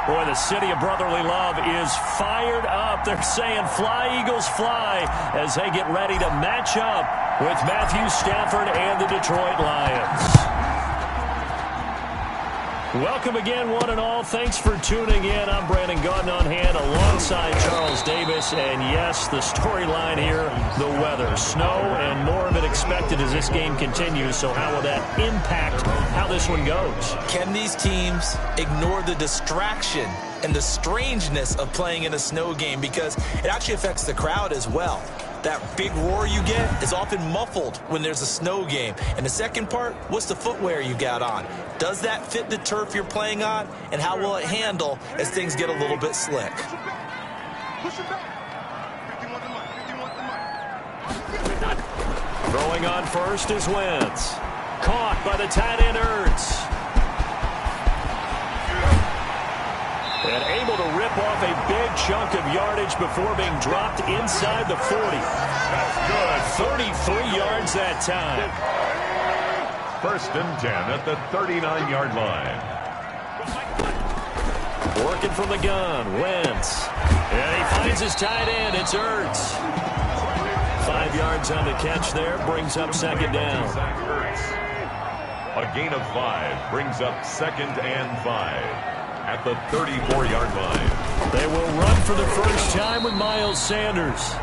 Boy, the city of brotherly love is fired up. They're saying fly, Eagles, fly, as they get ready to match up with Matthew Stafford and the Detroit Lions. Welcome again, one and all. Thanks for tuning in. I'm Brandon Gaudin on hand alongside Charles Davis. And yes, the storyline here, the weather. Snow and more of it expected as this game continues. So how will that impact how this one goes? Can these teams ignore the distraction and the strangeness of playing in a snow game? Because it actually affects the crowd as well. That big roar you get is often muffled when there's a snow game. And the second part, what's the footwear you got on? Does that fit the turf you're playing on? And how will it handle as things get a little bit slick? Throwing on first is Wentz. Caught by the tight end Ertz. And able to rip off a big chunk of yardage before being dropped inside the 40. That's good. 33 yards that time. First and 10 at the 39-yard line. Working from the gun, Wentz. And he finds his tight end. It's Ertz. 5 yards on the catch there. Brings up second down. A gain of 5 brings up second and 5. At the 34-yard line. They will run for the first time with Miles Sanders.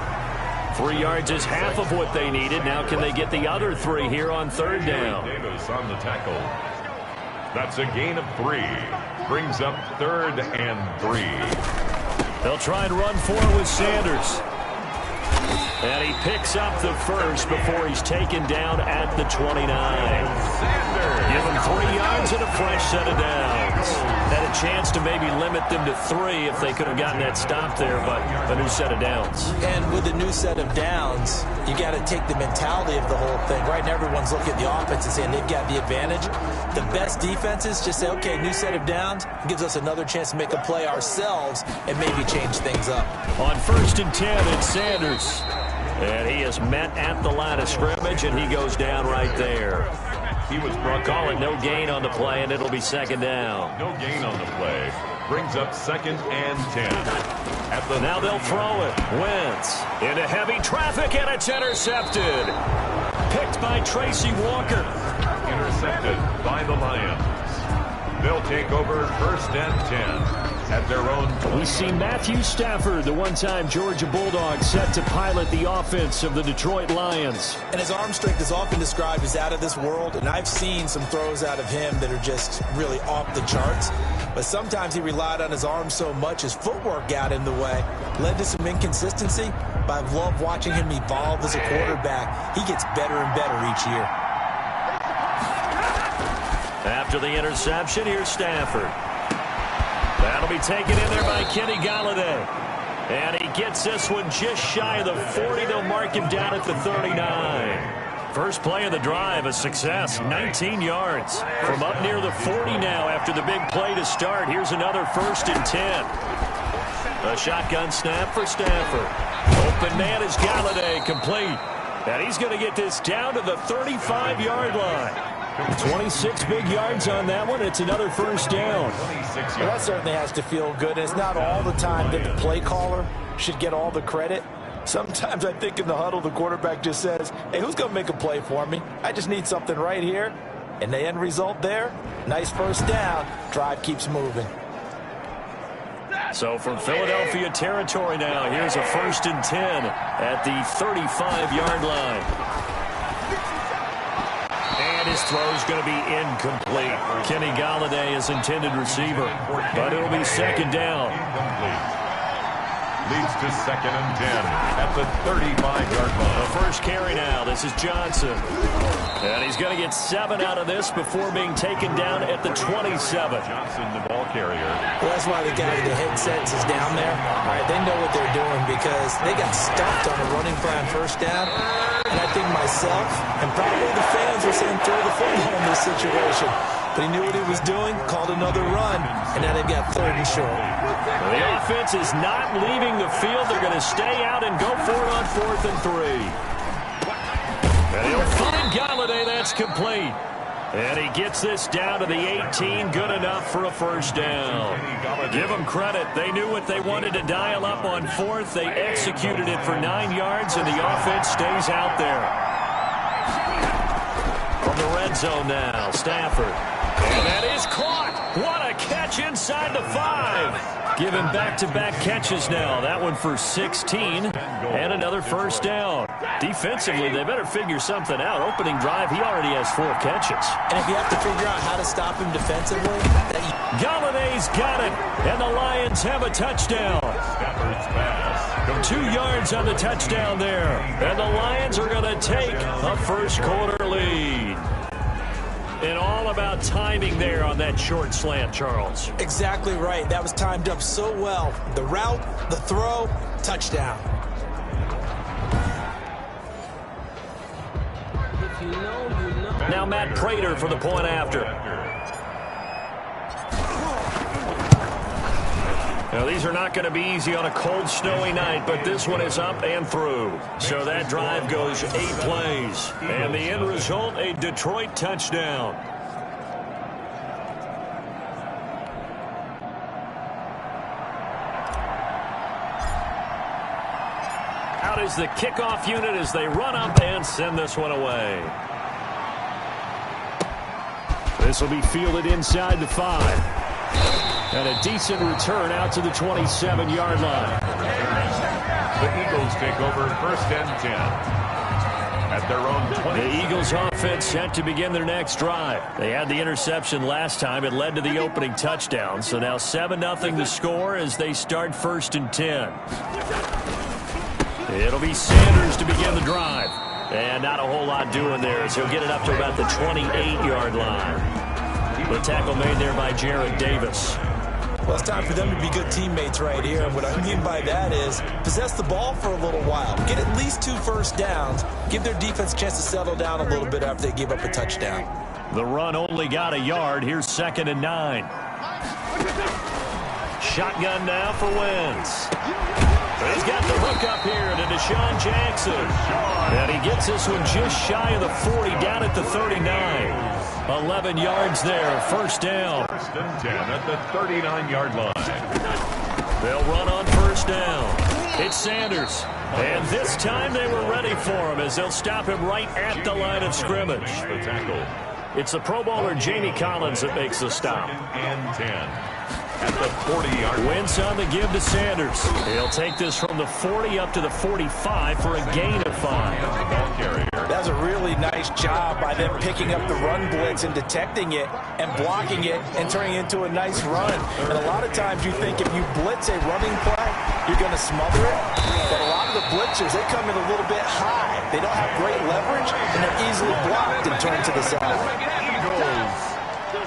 3 yards is half of what they needed. Now can they get the other 3 here on third down? Davis on the tackle. That's a gain of 3. Brings up third and 3. They'll try and run for it with Sanders. And he picks up the first before he's taken down at the 29. Give him 3 yards and a fresh set of downs. Had a chance to maybe limit them to 3 if they could have gotten that stop there, but a new set of downs. And with the new set of downs, you got to take the mentality of the whole thing. Right now, everyone's looking at the offense and saying they've got the advantage. The best defenses just say, okay, new set of downs gives us another chance to make a play ourselves and maybe change things up. On first and 10, it's Sanders. And he is met at the line of scrimmage, and he goes down right there. He was brought call it no gain on the play, and it'll be second down. No gain on the play. Brings up second and 10. Now they'll throw it. Wentz into heavy traffic, and it's intercepted. Picked by Tracy Walker. Intercepted by the Lions. They'll take over first and 10. At their own. We see Matthew Stafford, the one-time Georgia Bulldog, set to pilot the offense of the Detroit Lions. And his arm strength is often described as out of this world, and I've seen some throws out of him that are just really off the charts. But sometimes he relied on his arm so much, his footwork got in the way, led to some inconsistency. But I love watching him evolve as a quarterback. He gets better and better each year. After the interception, here's Stafford. That'll be taken in there by Kenny Golladay. And he gets this one just shy of the 40. They'll mark him down at the 39. First play of the drive, a success, 19 yards. From up near the 40 now after the big play to start. Here's another first and 10. A shotgun snap for Stafford. Open man is Golladay, complete. And he's going to get this down to the 35-yard line. 26 big yards on that one. It's another first down. Well, that certainly has to feel good. It's not all the time that the play caller should get all the credit. Sometimes I think in the huddle, the quarterback just says, hey, who's going to make a play for me? I just need something right here. And the end result there, nice first down. Drive keeps moving. So from Philadelphia territory now, here's a first and 10 at the 35-yard line. And his throw is going to be incomplete. Kenny Golladay is intended receiver, but it'll be second down. Leads to second and 10 at the 35-yard line. The first carry now. This is Johnson. And he's going to get 7 out of this before being taken down at the 27. Johnson, the ball carrier. Well, that's why the guy with the headsets is down there. All right, they know what they're doing because they got stuffed on a running play on first down. And I think myself and probably the fans are saying throw the football in this situation. But he knew what he was doing, called another run, and now they've got third and short. The offense is not leaving the field. They're going to stay out and go for it on 4th and 3. And he'll find Golladay. That's complete. And he gets this down to the 18, good enough for a first down. Give them credit. They knew what they wanted to dial up on fourth. They executed it for 9 yards, and the offense stays out there. From the red zone now, Stafford. And that is caught. What a catch inside the 5. Give him back-to-back catches now. That one for 16 and another first down. Defensively, they better figure something out. Opening drive, he already has 4 catches. And if you have to figure out how to stop him defensively, Galladay's got it, and the Lions have a touchdown. 2 yards on the touchdown there, and the Lions are going to take a first-quarter lead. And all about timing there on that short slant, Charles. Exactly right. That was timed up so well. The route, the throw, touchdown. Now Matt Prater for the point after. Now, these are not going to be easy on a cold, snowy night, but this one is up and through. So that drive goes 8 plays. And the end result, a Detroit touchdown. Out is the kickoff unit as they run up and send this one away. This will be fielded inside the 5. And a decent return out to the 27-yard line. The Eagles take over first and 10. At their own 20. The Eagles offense set to begin their next drive. They had the interception last time. It led to the opening touchdown. So now 7-0 to score as they start first and 10. It'll be Sanders to begin the drive. And not a whole lot doing there as he'll get it up to about the 28-yard line. The tackle made there by Jarrad Davis. Well, it's time for them to be good teammates right here. And what I mean by that is possess the ball for a little while. Get at least 2 first downs. Give their defense a chance to settle down a little bit after they give up a touchdown. The run only got a yard. Here's 2nd and 9. Shotgun now for Wentz. He's got the hook up here to Deshaun Jackson. And he gets this one just shy of the 40, down at the 39. 11 yards there, first down. First and 10 at the 39-yard line. They'll run on first down. It's Sanders. And this time they were ready for him as they'll stop him right at the line of scrimmage. The tackle. It's the Pro Bowler Jamie Collins that makes the stop. And 10. At the 40-yard line. Wentz on the give to Sanders. He'll take this from the 40 up to the 45 for a gain of 5. That was a really nice job by them picking up the run blitz and detecting it and blocking it and turning it into a nice run. And a lot of times you think if you blitz a running play, you're going to smother it. But a lot of the blitzers, they come in a little bit high. They don't have great leverage, and they're easily blocked and turned to the side.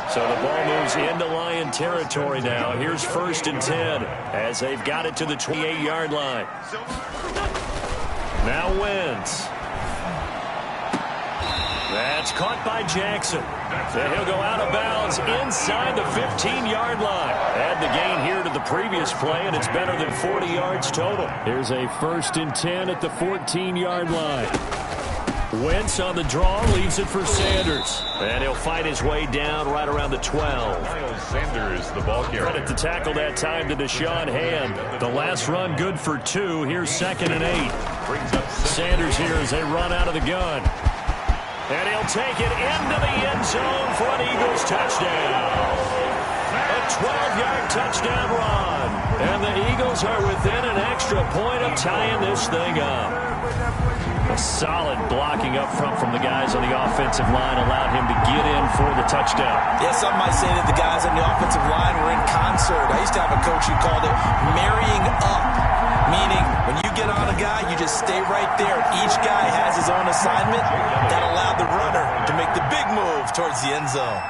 So the ball moves into Lion territory now. Here's 1st and 10 as they've got it to the 28-yard line. Now Wentz. That's caught by Jackson. And he'll go out of bounds inside the 15-yard line. Add the gain here to the previous play, and it's better than 40 yards total. Here's a 1st and 10 at the 14-yard line. Wentz on the draw, leaves it for Sanders. And he'll fight his way down right around the 12. Miles Sanders, the ball carrier. Credit the tackle that time to Deshaun Hand. The last run good for 2. Here's 2nd and 8. Brings up Sanders here as they run out of the gun. And he'll take it into the end zone for an Eagles touchdown. A 12-yard touchdown run. And the Eagles are within an extra point of tying this thing up. A solid blocking up front from the guys on the offensive line allowed him to get in for the touchdown. Yeah, some might say that the guys on the offensive line were in concert. I used to have a coach who called it marrying up, meaning when you get on a guy, you just stay right there. Each guy has his own assignment that allowed the runner to make the big move towards the end zone.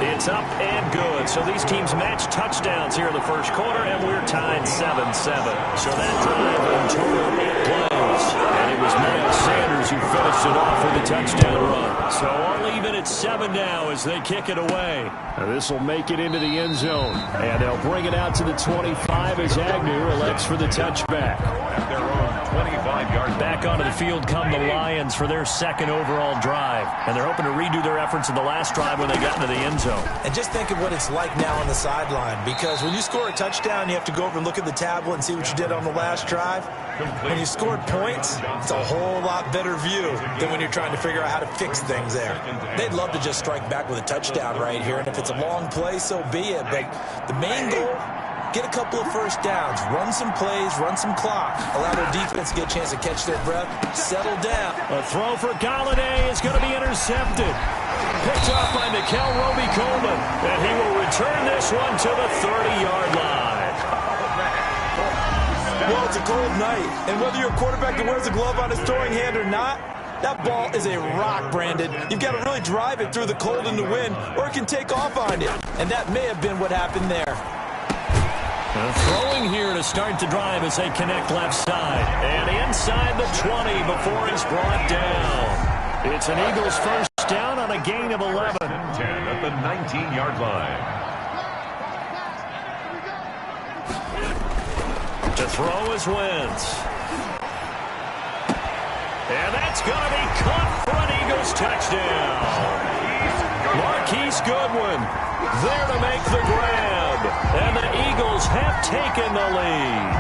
It's up and good. So these teams match touchdowns here in the first quarter, and we're tied 7-7. So that drive in total 8 plays. And it was Miles Sanders who finished it off with a touchdown run. So all even at 7 now as they kick it away. This will make it into the end zone. And they'll bring it out to the 25 as Agnew elects for the touchback. At their own 25-yard Back onto the field come the Lions for their second overall drive. And they're hoping to redo their efforts in the last drive when they got into the end zone. And just think of what it's like now on the sideline, because when you score a touchdown, you have to go over and look at the tablet and see what you did on the last drive. When you scored points, it's a whole lot better view than when you're trying to figure out how to fix things there. They'd love to just strike back with a touchdown right here, and if it's a long play, so be it. But the main goal, get a couple of first downs, run some plays, run some clock, allow their defense to get a chance to catch their breath, settle down. A throw for Galladay is going to be intercepted. Picked off by Mikel Roby-Coleman, and he will return this one to the 30-yard line. Well, it's a cold night, and whether you're a quarterback that wears a glove on his throwing hand or not, that ball is a rock, Brandon. You've got to really drive it through the cold and the wind, or it can take off on you. And that may have been what happened there. Throwing here to start the drive as they connect left side. And inside the 20 before he's brought down. It's an Eagles first down on a gain of 11. 10 at the 19-yard line. To throw is Wentz. And that's going to be caught for an Eagles touchdown. Marquise Goodwin there to make the grab. And the Eagles have taken the lead.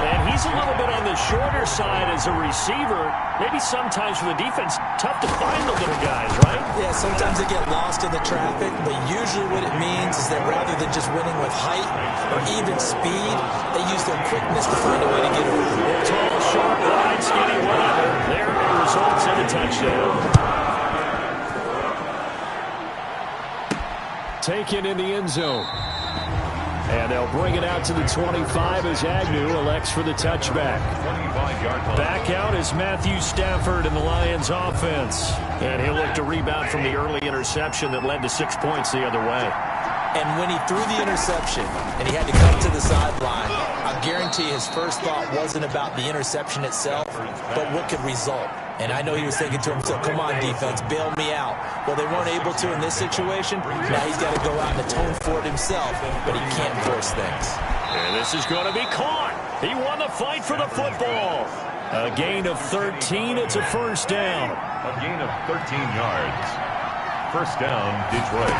And he's a little bit on the shorter side as a receiver. Maybe sometimes for the defense, tough to find the little guys, right? Yeah, sometimes they get lost in the traffic, but usually what it means is that rather than just winning with height or even speed, they use their quickness to find a way to get over. Tall, short, wide, skinny, whatever. There it results in a touchdown. Taken in the end zone. And they'll bring it out to the 25 as Agnew elects for the touchback. Back out is Matthew Stafford in the Lions offense. And he'll look to rebound from the early interception that led to 6 points the other way. And when he threw the interception and he had to come to the sideline, I guarantee his first thought wasn't about the interception itself, but what could result. And I know he was thinking to himself, come on, defense, bail me out. Well, they weren't able to in this situation. Now he's got to go out and atone for it himself, but he can't force things. And this is going to be caught. He won the fight for the football. A gain of 13. It's a first down. A gain of 13 yards. First down, Detroit.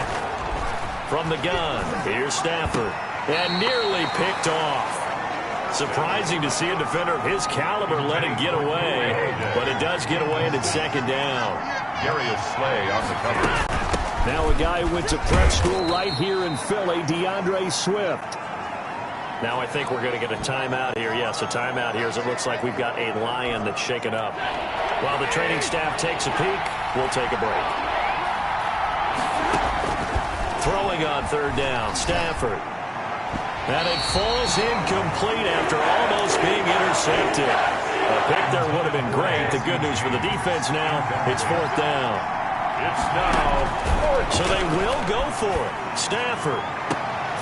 From the gun, here's Stafford. And nearly picked off. Surprising to see a defender of his caliber let it get away, but it does get away and it's second down. Darius Slay on the coverage. Now a guy who went to prep school right here in Philly, DeAndre Swift. Now I think we're going to get a timeout here. Yes, a timeout here as it looks like we've got a Lion that's shaken up. While the training staff takes a peek, we'll take a break. Throwing on third down, Stafford. And it falls incomplete after almost being intercepted. A pick there would have been great. The good news for the defense now, it's fourth down. It's now. So they will go for it. Stafford.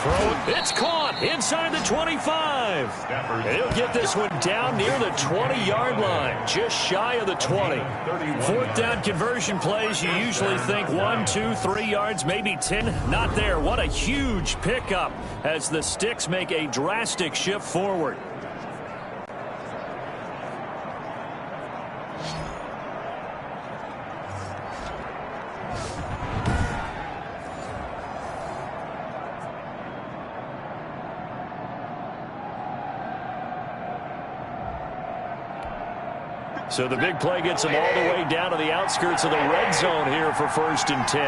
Throw. It's caught inside the 25. And he'll get this one down near the 20-yard line, just shy of the 20. Fourth down conversion plays, you usually think 1, 2, 3 yards, maybe 10. Not there. What a huge pickup as the Sticks make a drastic shift forward. So the big play gets them all the way down to the outskirts of the red zone here for 1st and 10.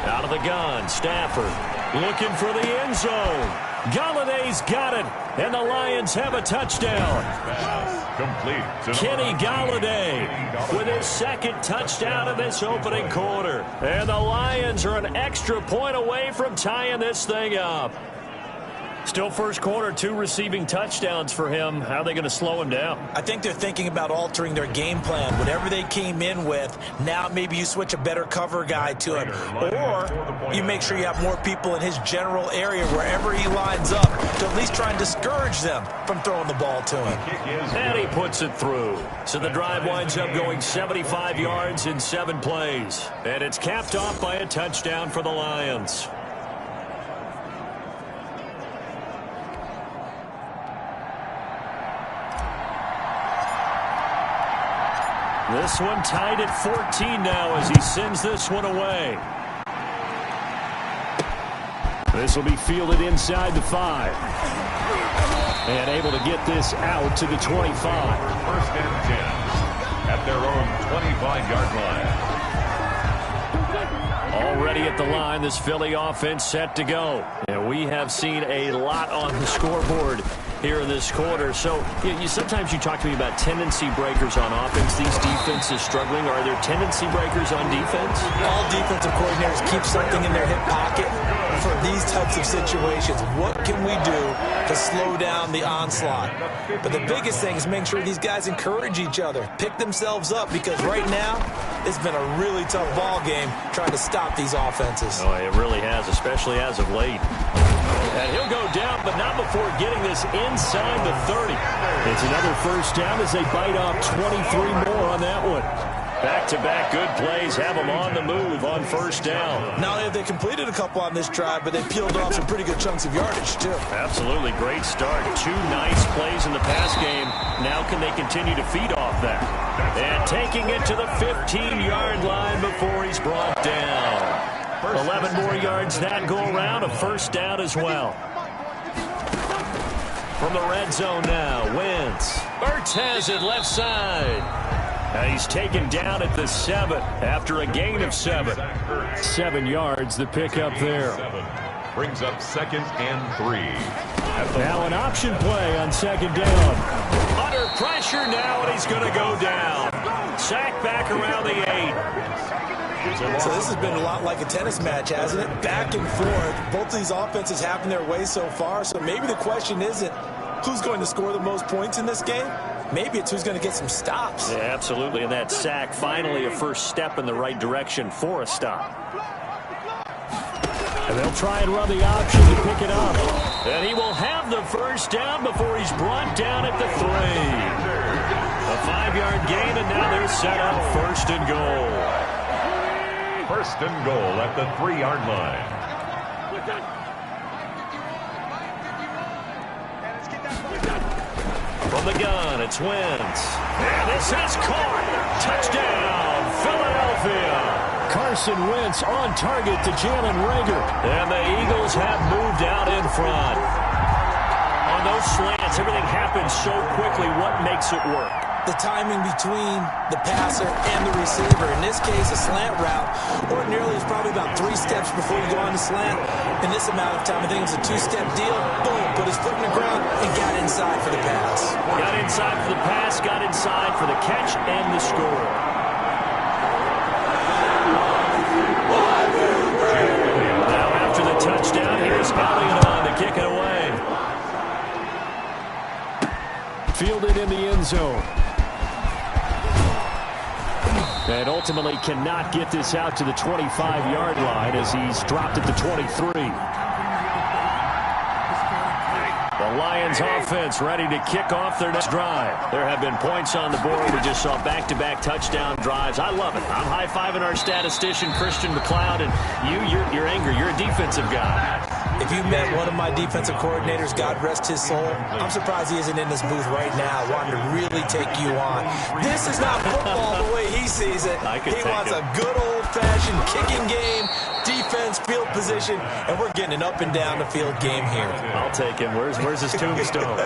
Out of the gun, Stafford looking for the end zone. Galladay's got it, and the Lions have a touchdown. Complete. Kenny Galladay with his second touchdown in this opening quarter. And the Lions are an extra point away from tying this thing up. Still first quarter, 2 receiving touchdowns for him. How are they going to slow him down? I think they're thinking about altering their game plan. Whatever they came in with, now maybe you switch a better cover guy to him. Or you make sure you have more people in his general area wherever he lines up to at least try and discourage them from throwing the ball to him. And he puts it through. So the drive winds up going 75 yards in 7 plays. And it's capped off by a touchdown for the Lions. This one tied at 14 now as he sends this one away. This will be fielded inside the 5. And able to get this out to the 25. First and 10 at their own 25-yard line. Already at the line, this Philly offense set to go. And we have seen a lot on the scoreboard here in this quarter. So sometimes you talk to me about tendency breakers on offense. These defenses struggling. Are there tendency breakers on defense? All defensive coordinators keep something in their hip pocket for these types of situations. What can we do to slow down the onslaught? But the biggest thing is making sure these guys encourage each other, pick themselves up, because right now it's been a really tough ball game trying to stop these offenses. Oh, it really has, especially as of late. And he'll go down, but not before getting this inside the 30. It's another first down as they bite off 23 more on that one. Back-to-back good plays have them on the move on first down. Not only have they completed a couple on this drive, but they peeled off some pretty good chunks of yardage, too. Absolutely great start. 2 nice plays in the pass game. Now can they continue to feed off that? And taking it to the 15-yard line before he's brought down. 11 more yards that go around, a first down as well. From the red zone now, Wentz. Ertz has it left side. And he's taken down at the 7 after a gain of 7. 7 yards, the pickup there. Brings up 2nd and 3. Now an option play on 2nd down. Under pressure now, and he's going to go down. Sack back around the 8. So this has been a lot like a tennis match, hasn't it? Back and forth. Both of these offenses having their way so far. So maybe the question isn't who's going to score the most points in this game. Maybe it's who's going to get some stops. Yeah, absolutely. And that sack, finally a first step in the right direction for a stop. And they'll try and run the option to pick it up. And he will have the first down before he's brought down at the 3. A 5-yard gain, and now they're set up 1st and goal. 1st and goal at the 3-yard line. From the gun, it's Wentz. And this is caught. Touchdown, Philadelphia. Carson Wentz on target to Jalen Reagor. And the Eagles have moved out in front. On those slants, everything happens so quickly. What makes it work? The timing between the passer and the receiver. In this case, a slant route ordinarily is probably about 3 steps before you go on the slant. In this amount of time, I think it's a 2-step deal. Boom, put his foot in the ground and got inside for the pass. Got inside for the pass, got inside for the catch and the score. Now after the touchdown, here's Elliott on to kick it away. Fielded in the end zone. And ultimately cannot get this out to the 25-yard line as he's dropped at the 23. The Lions offense ready to kick off their next drive. There have been points on the board. We just saw back-to-back touchdown drives. I love it. I'm high-fiving our statistician, Christian McLeod, and you're angry. You're a defensive guy. If you met one of my defensive coordinators, God rest his soul, I'm surprised he isn't in this booth right now wanting to really take you on. This is not football the way he sees it. He wants a good old-fashioned kicking game, defense, field position, and we're getting an up-and-down-the-field game here. I'll take him. Where's his tombstone?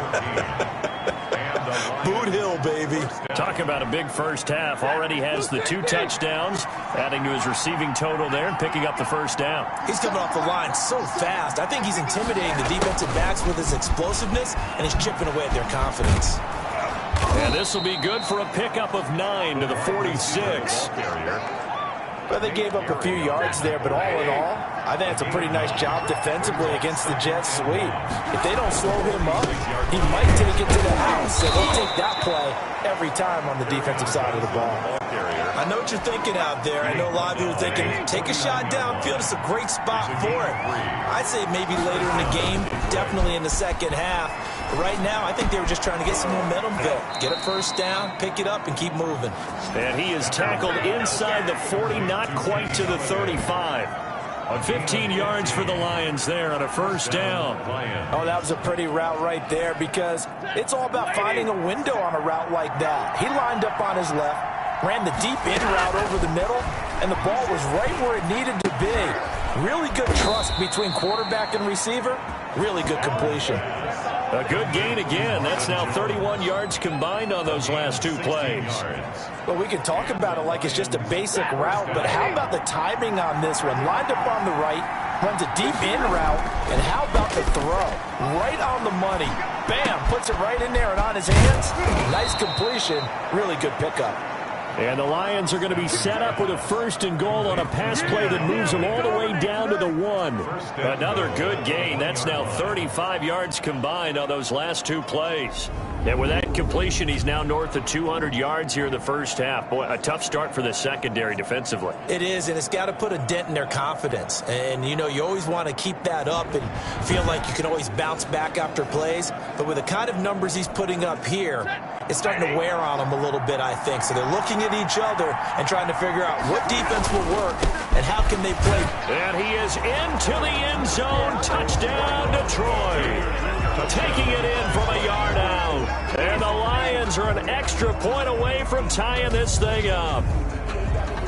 Boot Hill, baby. Talk about a big first half. Already has the 2 touchdowns, adding to his receiving total there and picking up the first down. He's coming off the line so fast. I think he's intimidating the defensive backs with his explosiveness, and he's chipping away at their confidence. And this will be good for a pickup of 9 to the 46. Well, they gave up a few yards there, but all in all, I think it's a pretty nice job defensively against the Jets sweep. If they don't slow him up, he might take it to the house. So they'll take that play every time on the defensive side of the ball. I know what you're thinking out there. I know a lot of you are thinking, take a shot downfield. It's a great spot for it. I'd say maybe later in the game, definitely in the second half. But right now, I think they were just trying to get some momentum built. Get a first down, pick it up, and keep moving. And he is tackled inside the 40, not quite to the 35. On 15 yards for the Lions there on a first down. Oh, that was a pretty route right there because it's all about finding a window on a route like that. He lined up on his left, ran the deep in route over the middle, and the ball was right where it needed to be. Really good trust between quarterback and receiver. Really good completion. A good gain again. That's now 31 yards combined on those last 2 plays. Well, we can talk about it like it's just a basic route, but how about the timing on this one? Lined up on the right, runs a deep in route, and how about the throw? Right on the money. Bam, puts it right in there and on his hands. Nice completion. Really good pickup. And the Lions are going to be set up with a 1st and goal on a pass play that moves them all the way down to the 1. Another good gain. That's now 35 yards combined on those last 2 plays. And with that completion, he's now north of 200 yards here in the first half. Boy, a tough start for the secondary defensively. It is, and it's got to put a dent in their confidence. And, you know, you always want to keep that up and feel like you can always bounce back after plays. But with the kind of numbers he's putting up here, it's starting to wear on them a little bit, I think. So they're looking at each other and trying to figure out what defense will work and how can they play. And he is into the end zone. Touchdown, Detroit. Taking it in from a yard out. And the Lions are an extra point away from tying this thing up.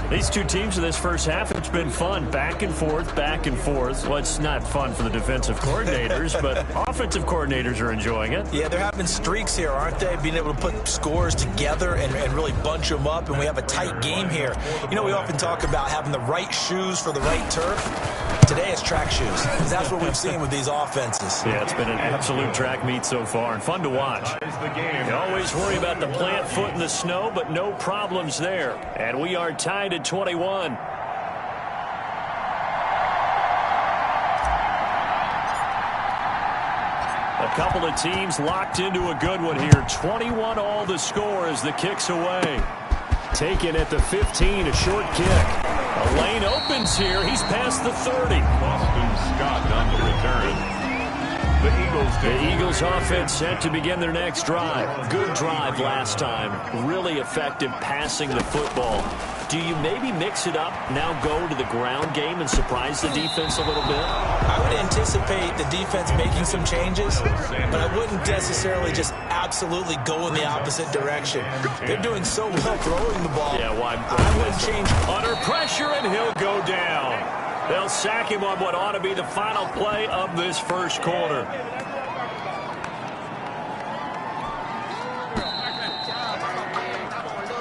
These two teams in this first half, it's been fun. Back and forth, back and forth. Well, it's not fun for the defensive coordinators, but offensive coordinators are enjoying it. Yeah, they're having streaks here, aren't they? Being able to put scores together and really bunch them up, and we have a tight game here. You know, we often talk about having the right shoes for the right turf. Today it's track shoes, because that's what we've seen with these offenses. Yeah, it's been an absolute track meet so far, and fun to watch. You always worry about the plant foot in the snow, but no problems there. And we are tied at 21. A couple of teams locked into a good one here. 21 all the score as the kick's away. Taken at the 15, a short kick. A lane opens here. He's past the 30. Boston Scott on the return. The Eagles offense set to begin their next drive. Good drive last time. Really effective passing the football. Do you maybe mix it up, now go to the ground game and surprise the defense a little bit? I would anticipate the defense making some changes, but I wouldn't necessarily just absolutely go in the opposite direction. They're doing so well throwing the ball. Yeah, why? I wouldn't change. Under pressure, and he'll go down. They'll sack him on what ought to be the final play of this first quarter.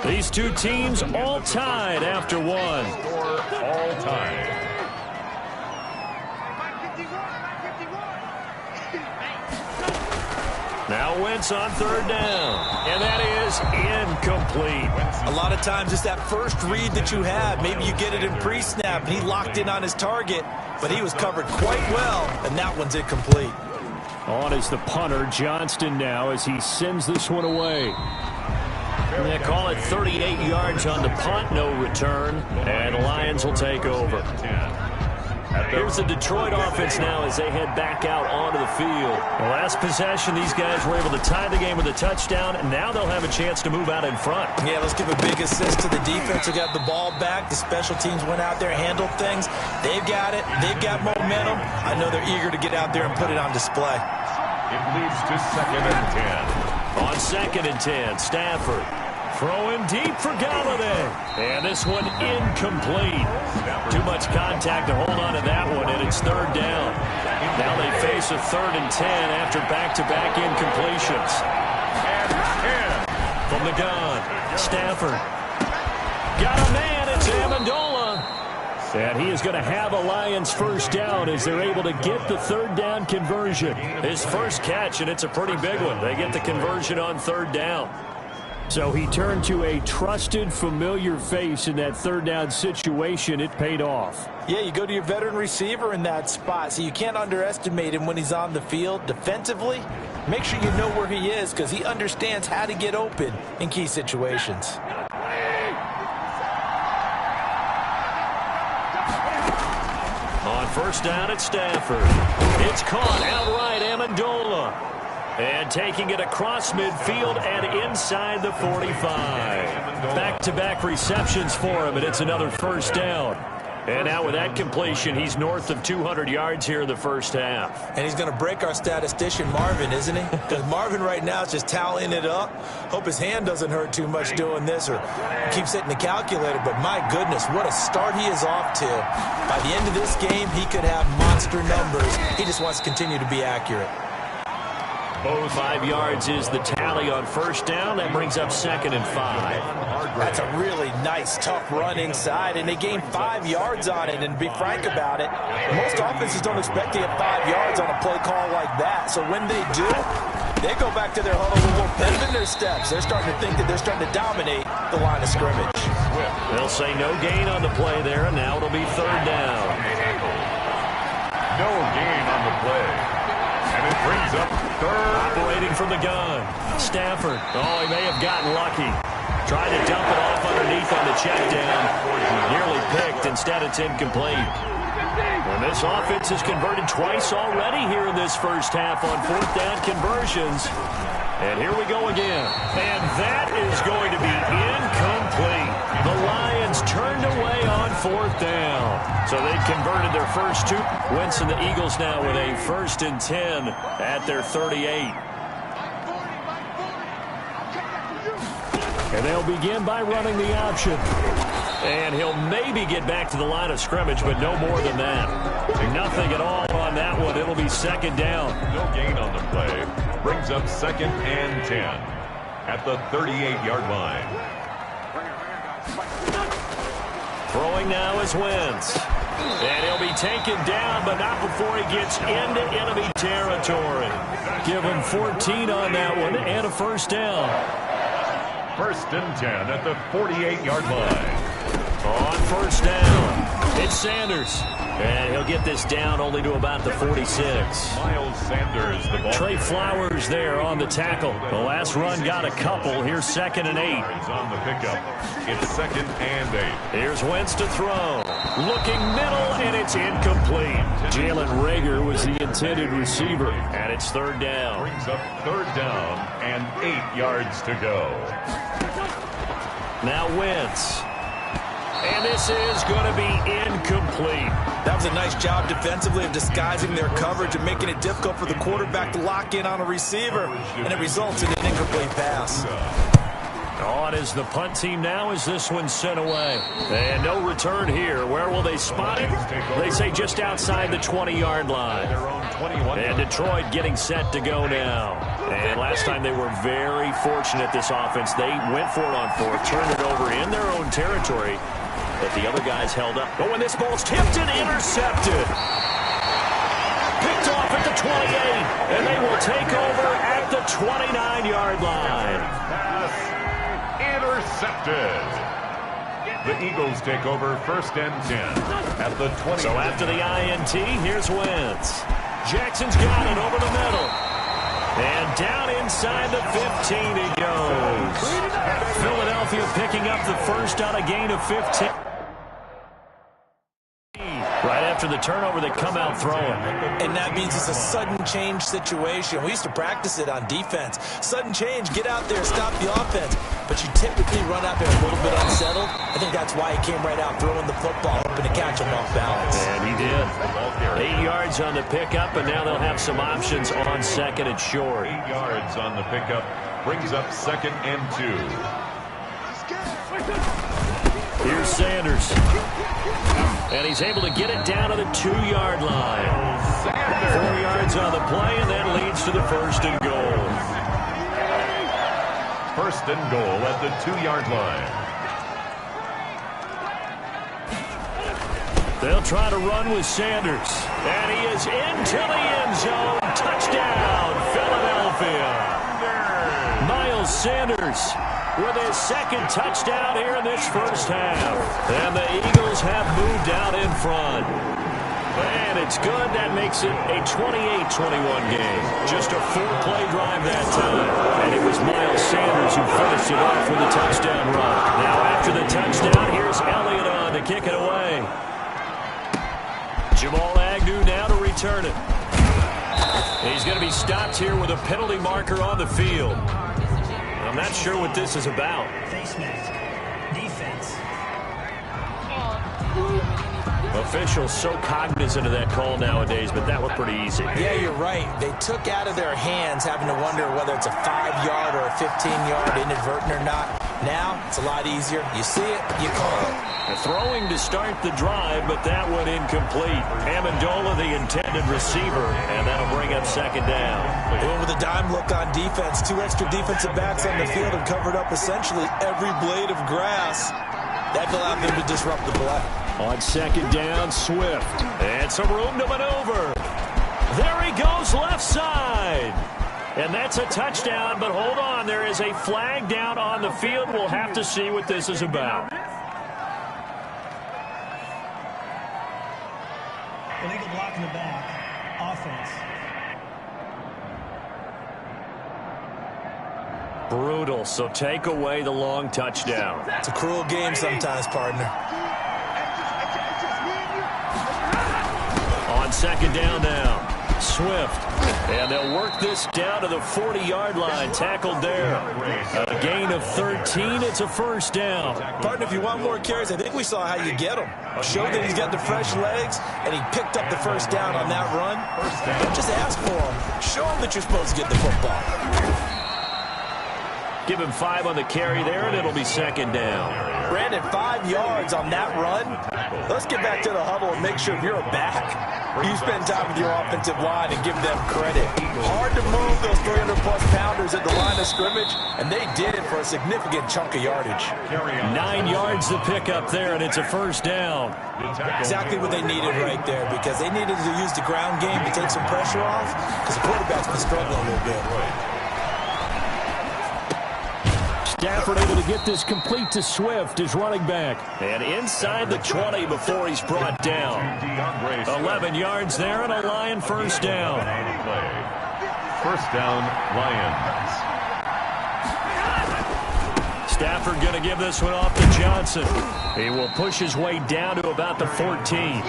These two teams all tied after one. All tied. Now Wentz on 3rd down. And that is incomplete. A lot of times it's that first read that you have. Maybe you get it in pre-snap, and he locked in on his target, but he was covered quite well, and that one's incomplete. On is the punter, Johnston, now as he sends this one away. They call it 38 yards on the punt, no return, and Lions will take over. Here's the Detroit offense now as they head back out onto the field. The last possession, these guys were able to tie the game with a touchdown, and now they'll have a chance to move out in front. Yeah, let's give a big assist to the defense who got the ball back. The special teams went out there, handled things. They've got it. They've got momentum. I know they're eager to get out there and put it on display. It leads to 2nd and 10. On 2nd and 10, Stafford. Throwing deep for Galladay. And this one incomplete. Too much contact to hold on to that one, and it's 3rd down. Now they face a 3rd and 10 after back-to-back incompletions. From the gun, Stafford. Got a man, it's Amendola. And he is going to have a Lions first down as they're able to get the 3rd down conversion. His first catch, and it's a pretty big one. They get the conversion on 3rd down. So he turned to a trusted, familiar face in that 3rd down situation. It paid off. Yeah, you go to your veteran receiver in that spot, so you can't underestimate him when he's on the field defensively. Make sure you know where he is because he understands how to get open in key situations. On 1st down at Stafford. It's caught outright, Amendola. And taking it across midfield and inside the 45. Back-to-back receptions for him, and it's another 1st down. And now with that completion, he's north of 200 yards here in the first half. And he's going to break our statistician Marvin, isn't he? Because Marvin right now is just tallying it up. Hope his hand doesn't hurt too much doing this or keeps hitting the calculator. But my goodness, what a start he is off to. By the end of this game, he could have monster numbers. He just wants to continue to be accurate. 5 yards is the tally on first down. That brings up 2nd and 5. That's a really nice, tough run inside, and they gained 5 yards on it. And to be frank about it, most offenses don't expect to get 5 yards on a play call like that. So when they do, they go back to their huddle with a little bend in their steps. They're starting to think that they're starting to dominate the line of scrimmage. They'll say no gain on the play there, and now it'll be 3rd down. No gain on the play. And it brings up 3rd. Operating from the gun. Stafford. Oh, he may have gotten lucky. Trying to dump it off underneath on the check down. Nearly picked. Instead, it's incomplete. And this offense has converted twice already here in this first half on 4th down conversions. And here we go again. And that is going to be incomplete. The Lions turned away on 4th down. So they've converted their first 2. Wentz and the Eagles now with a 1st and 10 at their 38. And they'll begin by running the option. And he'll maybe get back to the line of scrimmage, but no more than that. Nothing at all on that one. It'll be 2nd down. No gain on the play. Brings up 2nd and 10 at the 38-yard line. Throwing now is Wentz. And he'll be taken down, but not before he gets into enemy territory. Give him 14 on that one and a 1st down. 1st and 10 at the 48-yard line. On 1st down, it's Sanders. And he'll get this down only to about the 46. Miles Sanders, the ball. Trey Flowers there on the tackle. The last run got a couple. Here's 2nd and 8. On the pickup. It's 2nd and 8. Here's Wentz to throw. Looking middle, and it's incomplete. Jalen Reagor was the intended receiver, and it's 3rd down. Brings up 3rd down and 8 yards to go. Now Wentz. And this is going to be incomplete. That was a nice job defensively of disguising their coverage and making it difficult for the quarterback to lock in on a receiver. And it results in an incomplete pass. On is the punt team now as this one's sent away. And no return here. Where will they spot it? They say just outside the 20-yard line. And Detroit getting set to go now. And last time they were very fortunate, this offense. They went for it on 4th, turned it over in their own territory. But the other guys held up. Oh, and this ball's tipped and intercepted. Picked off at the 28. And they will take over at the 29-yard line. Pass intercepted. The Eagles take over 1st and 10 at the 20. So after the INT, here's Wentz. Jackson's got it over the middle. And down inside the 15 he goes. Philadelphia picking up the first on a gain of 15. Right after the turnover, they come out throwing. And that means it's a sudden change situation. We used to practice it on defense. Sudden change, get out there, stop the offense. But you typically run out there a little bit unsettled. I think that's why he came right out throwing the football, hoping to catch him off balance. And he did. 8 yards on the pickup, and now they'll have some options on 2nd and short. 8 yards on the pickup. Brings up 2nd and 2. Here's Sanders. And he's able to get it down to the 2-yard line. 4 yards on the play, and that leads to the 1st and goal. 1st and goal at the 2-yard line. They'll try to run with Sanders. And he is into the end zone. Touchdown, Philadelphia. Miles Sanders with his 2nd touchdown here in this first half. And the Eagles have moved out in front. And it's good. That makes it a 28-21 game. Just a 4-play drive that time. And it was Miles Sanders who finished it off with a touchdown run. Now after the touchdown, here's Elliott on to kick it away. Jamal Agnew now to return it. He's going to be stopped here with a penalty marker on the field. I'm not sure what this is about. Face mask. Defense. Officials so cognizant of that call nowadays, but that was pretty easy. Yeah, you're right. They took out of their hands having to wonder whether it's a 5-yard or a 15-yard inadvertent or not. Now, it's a lot easier. You see it, you call it. Throwing to start the drive, but that one incomplete. Amendola, the intended receiver, and that'll bring up second down. They went with a dime look on defense. 2 extra defensive backs on the field and covered up essentially every blade of grass. That allowed them to disrupt the play. On second down, Swift. And some room to maneuver. There he goes, left side. And that's a touchdown, but hold on. There is a flag down on the field. We'll have to see what this is about. Illegal block in the back. Offense. Brutal, so take away the long touchdown. It's a cruel game sometimes, partner. On second down now, Swift. And they'll work this down to the 40-yard line. Tackled there. A gain of 13. It's a first down. Partner, if you want more carries, I think we saw how you get him. Showed that he's got the fresh legs, and he picked up the first down on that run. Don't just ask for him. Show him that you're supposed to get the football. Give him 5 on the carry there, and it'll be second down. Brandon, 5 yards on that run. Let's get back to the huddle and make sure if you're a back, you spend time with your offensive line and give them credit. Hard to move those 300-plus pounders at the line of scrimmage, and they did it for a significant chunk of yardage. 9 yards to pick up there, and it's a first down. Exactly what they needed right there, because they needed to use the ground game to take some pressure off, because the quarterback's been struggling a little bit. Stafford able to get this complete to Swift, his running back. And inside the 20 before he's brought down. 11 yards there and a Lion first down. First down, Lions. Stafford going to give this one off to Johnson. He will push his way down to about the 14.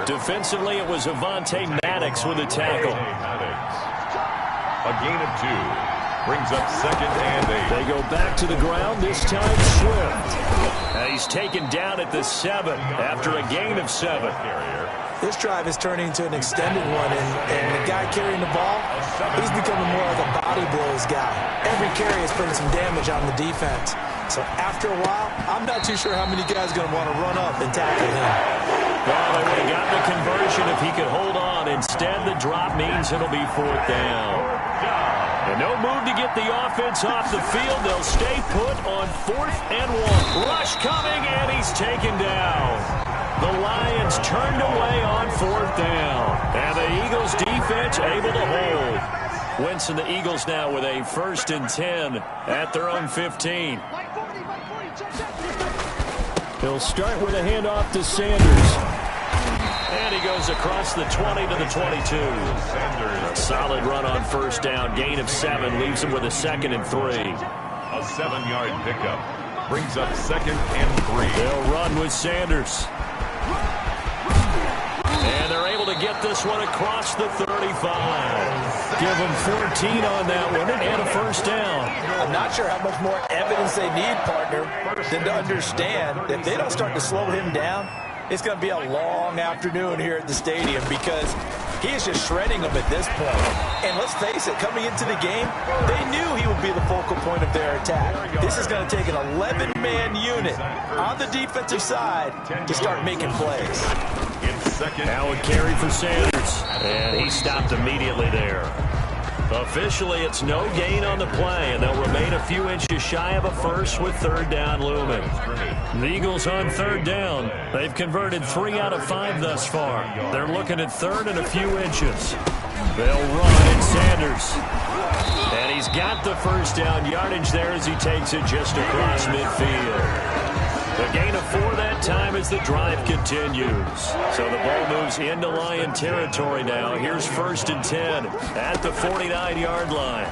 Defensively, it was Avonte Maddox with a tackle. A gain of 2. Brings up second and 8. They go back to the ground, this time Swift. And he's taken down at the 7 after a gain of 7. This drive is turning into an extended one, and the guy carrying the ball, he's becoming more like a body blows guy. Every carry is putting some damage on the defense. So after a while, I'm not too sure how many guys are going to want to run up and tackle him. Well, they would have gotten the conversion if he could hold on. Instead, the drop means it'll be fourth down. And no move to get the offense off the field. They'll stay put on 4th and 1. Rush coming, and he's taken down. The Lions turned away on 4th down. And the Eagles defense able to hold. Wentz and the Eagles now with a 1st and 10 at their own 15. He'll start with a handoff to Sanders. And he goes across the 20 to the 22. A solid run on first down. Gain of 7 leaves him with a 2nd and 3. A 7-yard pickup brings up second and 3. They'll run with Sanders. And they're able to get this one across the 35. Give them 14 on that one and a first down. I'm not sure how much more evidence they need, partner, than to understand that if they don't start to slow him down, it's going to be a long afternoon here at the stadium because he is just shredding them at this point. And let's face it, coming into the game, they knew he would be the focal point of their attack. This is going to take an 11-man unit on the defensive side to start making plays. Now a carry for Sanders, and he stopped immediately there. Officially, it's no gain on the play, and they'll remain a few inches shy of a first with 3rd down looming. The Eagles on 3rd down. They've converted 3 out of 5 thus far. They're looking at 3rd and a few inches. They'll run, and Sanders. And he's got the first down yardage there as he takes it just across midfield. The gain of 4 that time as the drive continues. So the ball moves into Lion territory now. Here's 1st and 10 at the 49-yard line.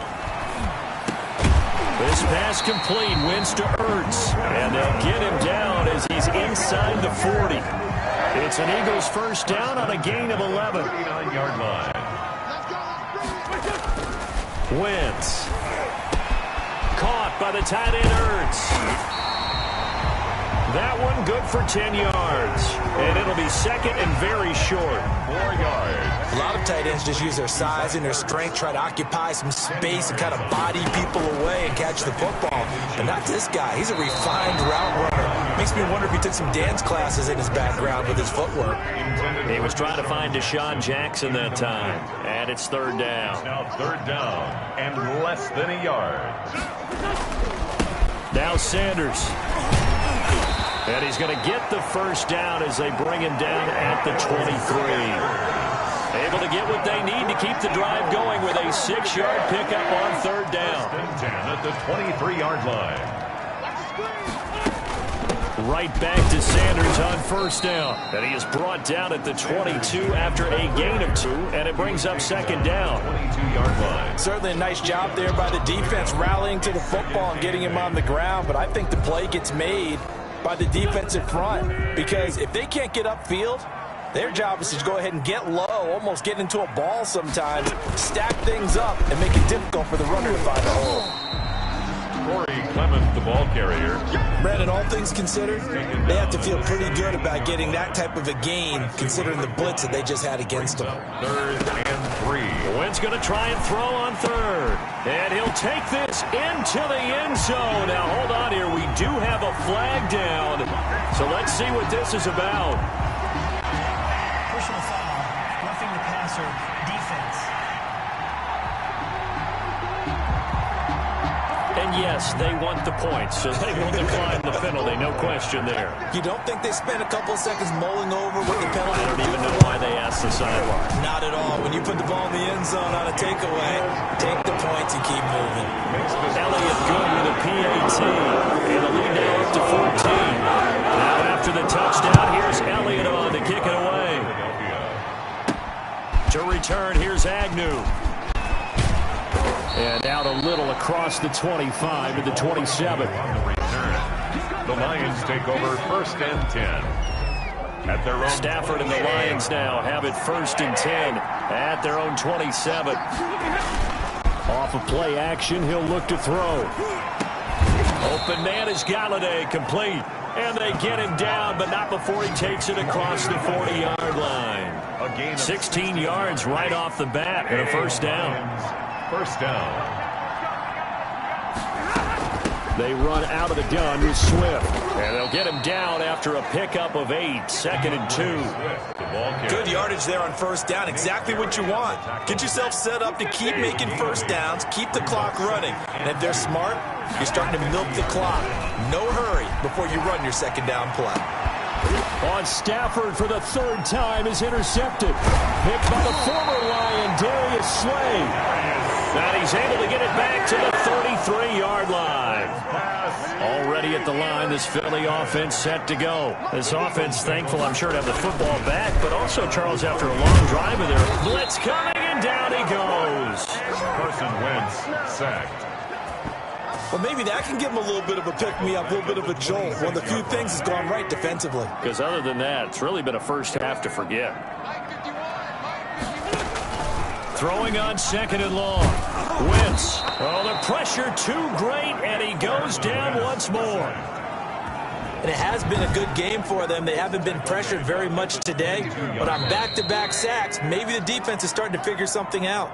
This pass complete, wins to Ertz. And they'll get him down as he's inside the 40. It's an Eagles first down on a gain of 11. 49-yard line. Wentz. Caught by the tight end Ertz. That one good for 10 yards. And it'll be second and very short. 4 yards. A lot of tight ends just use their size and their strength, try to occupy some space and kind of body people away and catch the football. But not this guy. He's a refined route runner. Makes me wonder if he took some dance classes in his background with his footwork. He was trying to find Deshaun Jackson that time. And it's third down. Now third down and less than a yard. Now Sanders. And he's going to get the first down as they bring him down at the 23. Able to get what they need to keep the drive going with a 6-yard pickup on third down. 10 at the 23-yard line. Right back to Sanders on first down. And he is brought down at the 22 after a gain of 2, and it brings up second down. 22-yard line. Certainly a nice job there by the defense rallying to the football and getting him on the ground, but I think the play gets made by the defensive front, because if they can't get upfield, their job is to go ahead and get low, almost get into a ball sometimes, stack things up, and make it difficult for the runner to find a hole. Corey Clement, the ball carrier. Brandon, all things considered, they have to feel pretty good about getting that type of a gain, considering the blitz that they just had against them. Third and 3. Wynn's going to try and throw on third. And he'll take this into the end zone. Now, hold on here. We do have a flag down. So let's see what this is about. Personal foul. Roughing the passer. Defense. And yes, they want the points, so they will decline the penalty, no question there. You don't think they spent a couple of seconds mulling over what the penalty? I don't even know why they asked the sideline. Not at all. When you put the ball in the end zone on a takeaway, take the points and keep moving. Elliott good with a PAT, and the lead now up to 14. Now after the touchdown, here's Elliott on to kick it away. To return, here's Agnew. And out a little across the 25 to the 27. The Lions take over first and 10. At their own Stafford and the Lions now have it first and 10 at their own 27. Off of play action, he'll look to throw. Open man is Galladay, complete. And they get him down, but not before he takes it across the 40-yard line. 16 yards right off the bat and a first down. First down. They run out of the gun with Swift. And they'll get him down after a pickup of 8, second and 2. Good yardage there on first down. Exactly what you want. Get yourself set up to keep making first downs, keep the clock running. And if they're smart, you're starting to milk the clock. No hurry before you run your second down play. On Stafford for the third time is intercepted. Picked by the former Lion, Darius Slay. And he's able to get it back to the 33-yard line. Already at the line, this Philly offense set to go. This offense thankful, I'm sure, to have the football back, but also, Charles, after a long drive of their blitz coming, and down he goes. Carson Wentz sacked. Well, maybe that can give him a little bit of a pick-me-up, a little bit of a jolt. One of the few things has gone right defensively. Because other than that, it's really been a first half to forget. Throwing on second and long. Wentz. Oh, the pressure too great, and he goes down once more. And it has been a good game for them. They haven't been pressured very much today. But on back-to-back sacks, maybe the defense is starting to figure something out.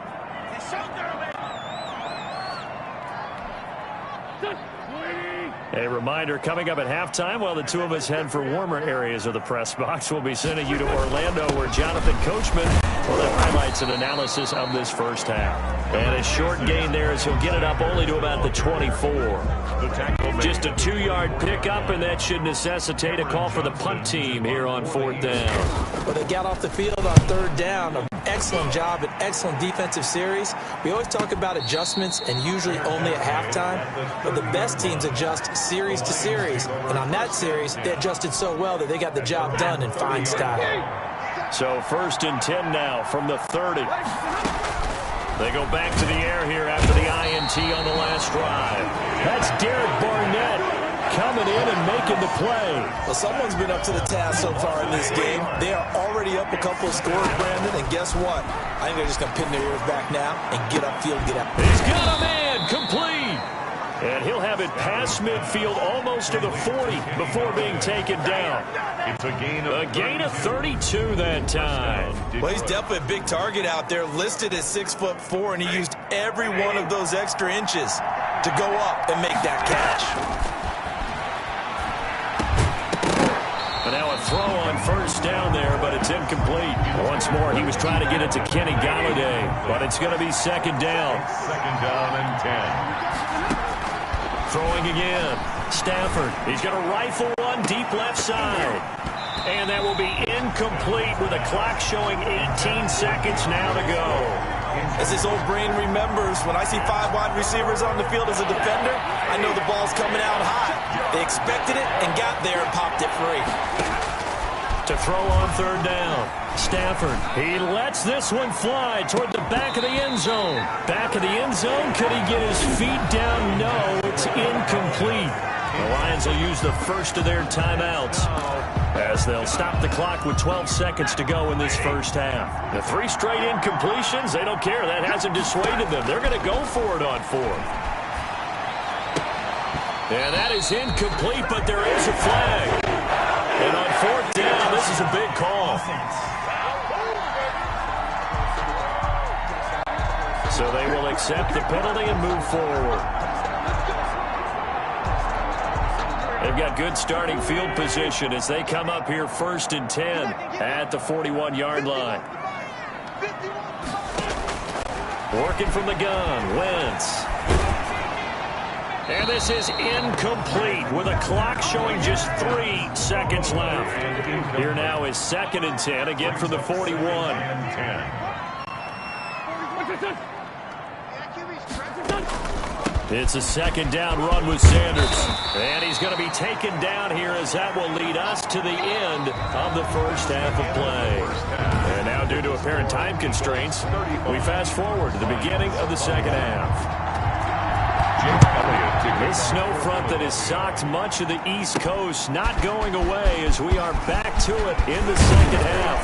A reminder, coming up at halftime, while the two of us head for warmer areas of the press box, we'll be sending you to Orlando, where Jonathan Coachman will have highlights and analysis of this first half. And a short gain there as he'll get it up only to about the 24. Just a 2-yard pickup, and that should necessitate a call for the punt team here on fourth down. Well, they got off the field on third down. An excellent job, an excellent defensive series. We always talk about adjustments, and usually only at halftime. But the best teams adjust series to series. And on that series, they adjusted so well that they got the job done in fine style. So first and 10 now from the 30. They go back to the air here after the INT on the last drive. That's Derek Barnett coming in and making the play. Well, someone's been up to the task so far in this game. They are already up a couple of scores, Brandon, and guess what? I think they're just going to pin their ears back now and get upfield, get out. He's got a man, complete. And he'll have it past midfield almost to the 40 before being taken down. It's a gain of 32 that time. Well, he's definitely a big target out there, listed at 6'4", and he used every one of those extra inches to go up and make that catch. But now a throw on first down there, but it's incomplete. Once more, he was trying to get it to Kenny Golladay, but it's going to be second down. Second down and 10. Throwing again. Stafford. He's going to rifle one deep left side. And that will be incomplete with a clock showing 18 seconds now to go. As his old brain remembers, when I see 5 wide receivers on the field as a defender, I know the ball's coming out high. They expected it and got there and popped it free. To throw on third down. Stafford, he lets this one fly toward the back of the end zone. Back of the end zone, could he get his feet down? No, it's incomplete. The Lions will use the first of their timeouts as they'll stop the clock with 12 seconds to go in this first half. The 3 straight incompletions, they don't care. That hasn't dissuaded them. They're going to go for it on fourth. And that is incomplete, but there is a flag. And on fourth down, this is a big call. So they will accept the penalty and move forward. They've got good starting field position as they come up here 1st and 10 at the 41-yard line. Working from the gun, Wentz. And this is incomplete with a clock showing just 3 seconds left. Here now is 2nd and 10, again from the 41. It's a second down run with Sanders. And he's going to be taken down here as that will lead us to the end of the first half of play. And now due to apparent time constraints, we fast forward to the beginning of the second half. This snow front that has socked much of the East Coast not going away as we are back to it in the second half.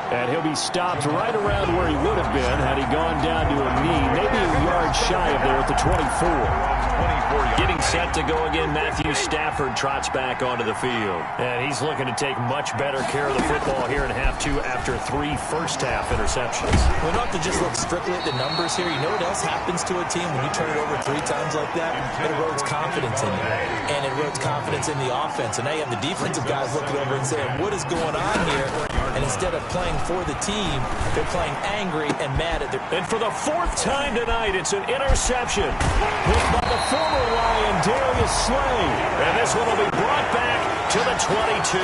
And he'll be stopped right around where he would have been had he gone down to a knee, maybe a yard shy of there at the 24. Getting set to go again, Matthew Stafford trots back onto the field. And he's looking to take much better care of the football here in half 2 after 3 first-half interceptions. We don't have to just look strictly at the numbers here. You know what else happens to a team when you turn it over 3 times like that? It erodes confidence in you. And it erodes confidence in the offense. And now you have the defensive guys looking over and saying, what is going on here? And instead of playing for the team, they're playing angry and mad at their... And for the 4th time tonight, it's an interception. Hit by the former Lion, Darius Slay. And this one will be brought back to the 22.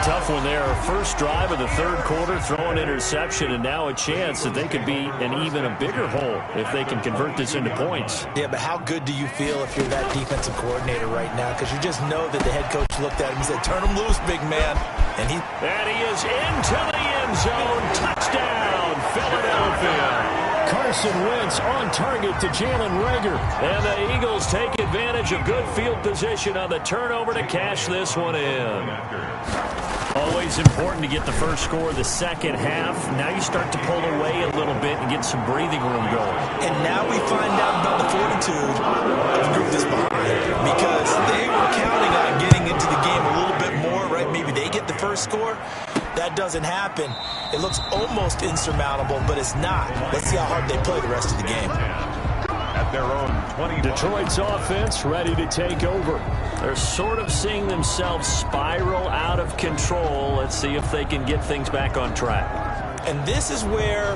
Tough one there. First drive of the 3rd quarter, throwing interception, and now a chance that they could be in even a bigger hole if they can convert this into points. Yeah, but how good do you feel if you're that defensive coordinator right now? Because you just know that the head coach looked at him and said, turn him loose, big man. And he is into the end zone. Touchdown, Philadelphia. Carson Wentz on target to Jalen Reagor. And the Eagles take advantage of good field position on the turnover to cash this one in. Always important to get the first score of the second half. Now you start to pull away a little bit and get some breathing room going. And now we find out about the fortitude of the group that's behind. Because they were counting on getting into the game a little bit more, right? Maybe they get the first score. That doesn't happen. It looks almost insurmountable, but it's not. Let's see how hard they play the rest of the game. At their own 20. Detroit's offense ready to take over. They're sort of seeing themselves spiral out of control. Let's see if they can get things back on track. And this is where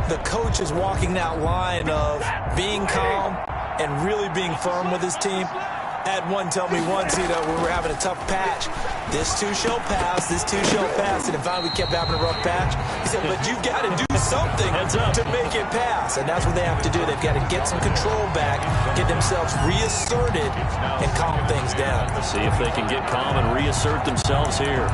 the coach is walking that line of being calm and really being firm with his team. I had one tell me once, we were having a tough patch. This too shall pass, this too shall pass. And finally we kept having a rough patch. He said, but you've got to do something to make it pass. And that's what they have to do. They've got to get some control back, get themselves reasserted, and calm things down. Let's see if they can get calm and reassert themselves here.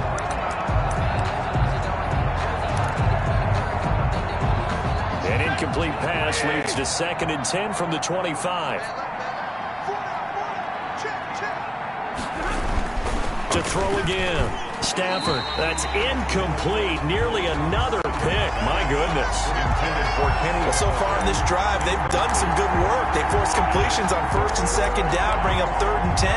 An incomplete pass leads to 2nd and 10 from the 25. To throw again. Stafford, that's incomplete. Nearly another pick. My goodness. Intended for Kenny. Well, so far in this drive, they've done some good work. They forced completions on 1st and 2nd down, bring up 3rd and 10.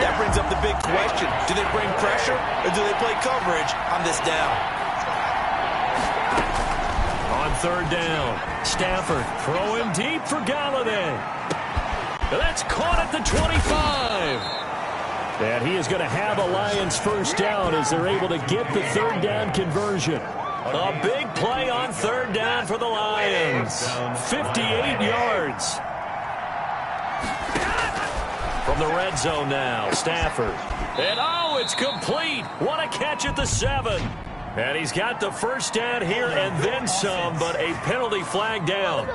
That brings up the big question. Do they bring pressure or do they play coverage on this down? On 3rd down, Stafford throwing deep for Galladay. That's caught at the 25. And he is going to have a Lions first down as they're able to get the 3rd down conversion. A big play on 3rd down for the Lions. 58 yards. From the red zone now, Stafford. And oh, it's complete. What a catch at the 7. And he's got the first down here and then some, but a penalty flag down.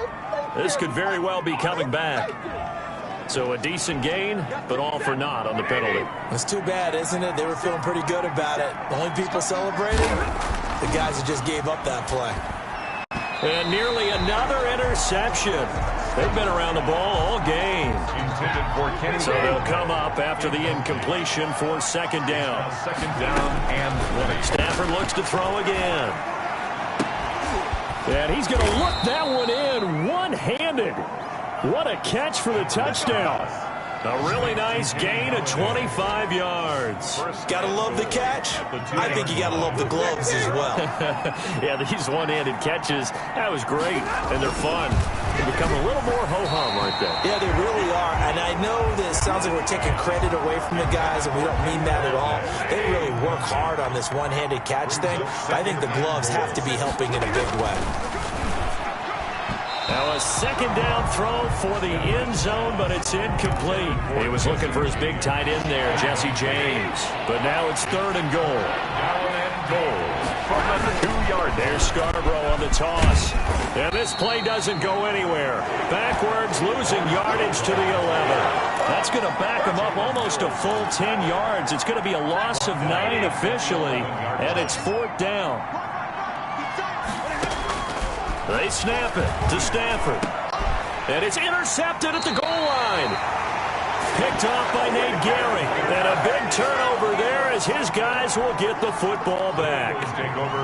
This could very well be coming back. So a decent gain, but all for naught on the penalty. It's too bad, isn't it? They were feeling pretty good about it. The only people celebrating, the guys who just gave up that play. And nearly another interception. They've been around the ball all game. Intended for Kenny. So they'll come up after the incompletion for 2nd down. 2nd down and 20. Stafford looks to throw again. And he's going to look that one in one-handed. What a catch for the touchdown. A really nice gain of 25 yards. Gotta love the catch. I think you gotta love the gloves as well. Yeah, these one-handed catches, that was great. And they're fun. They become a little more ho-hum, aren't they? Yeah, they really are. And I know that it sounds like we're taking credit away from the guys, and we don't mean that at all. They really work hard on this one-handed catch thing. I think the gloves have to be helping in a big way. Now a 2nd down throw for the end zone, but it's incomplete. He was looking for his big tight end there, Jesse James. But now it's 3rd and goal. Down and goal from the 2-yard. There's Scarborough on the toss. And this play doesn't go anywhere. Backwards, losing yardage to the 11. That's going to back him up almost a full 10 yards. It's going to be a loss of 9 officially, and it's 4th down. They snap it to Stafford. And it's intercepted at the goal line. Picked off by Nate Gehring. And a big turnover there as his guys will get the football back.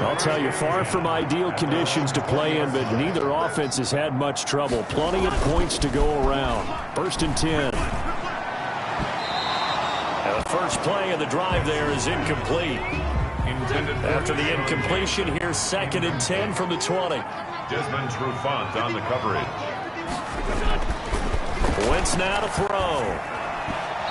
I'll tell you, far from ideal conditions to play in, but neither offense has had much trouble. Plenty of points to go around. 1st and 10. And the first play of the drive there is incomplete. After the incompletion, here's 2nd and 10 from the 20. Desmond Trufant on the coverage. Wentz now to throw.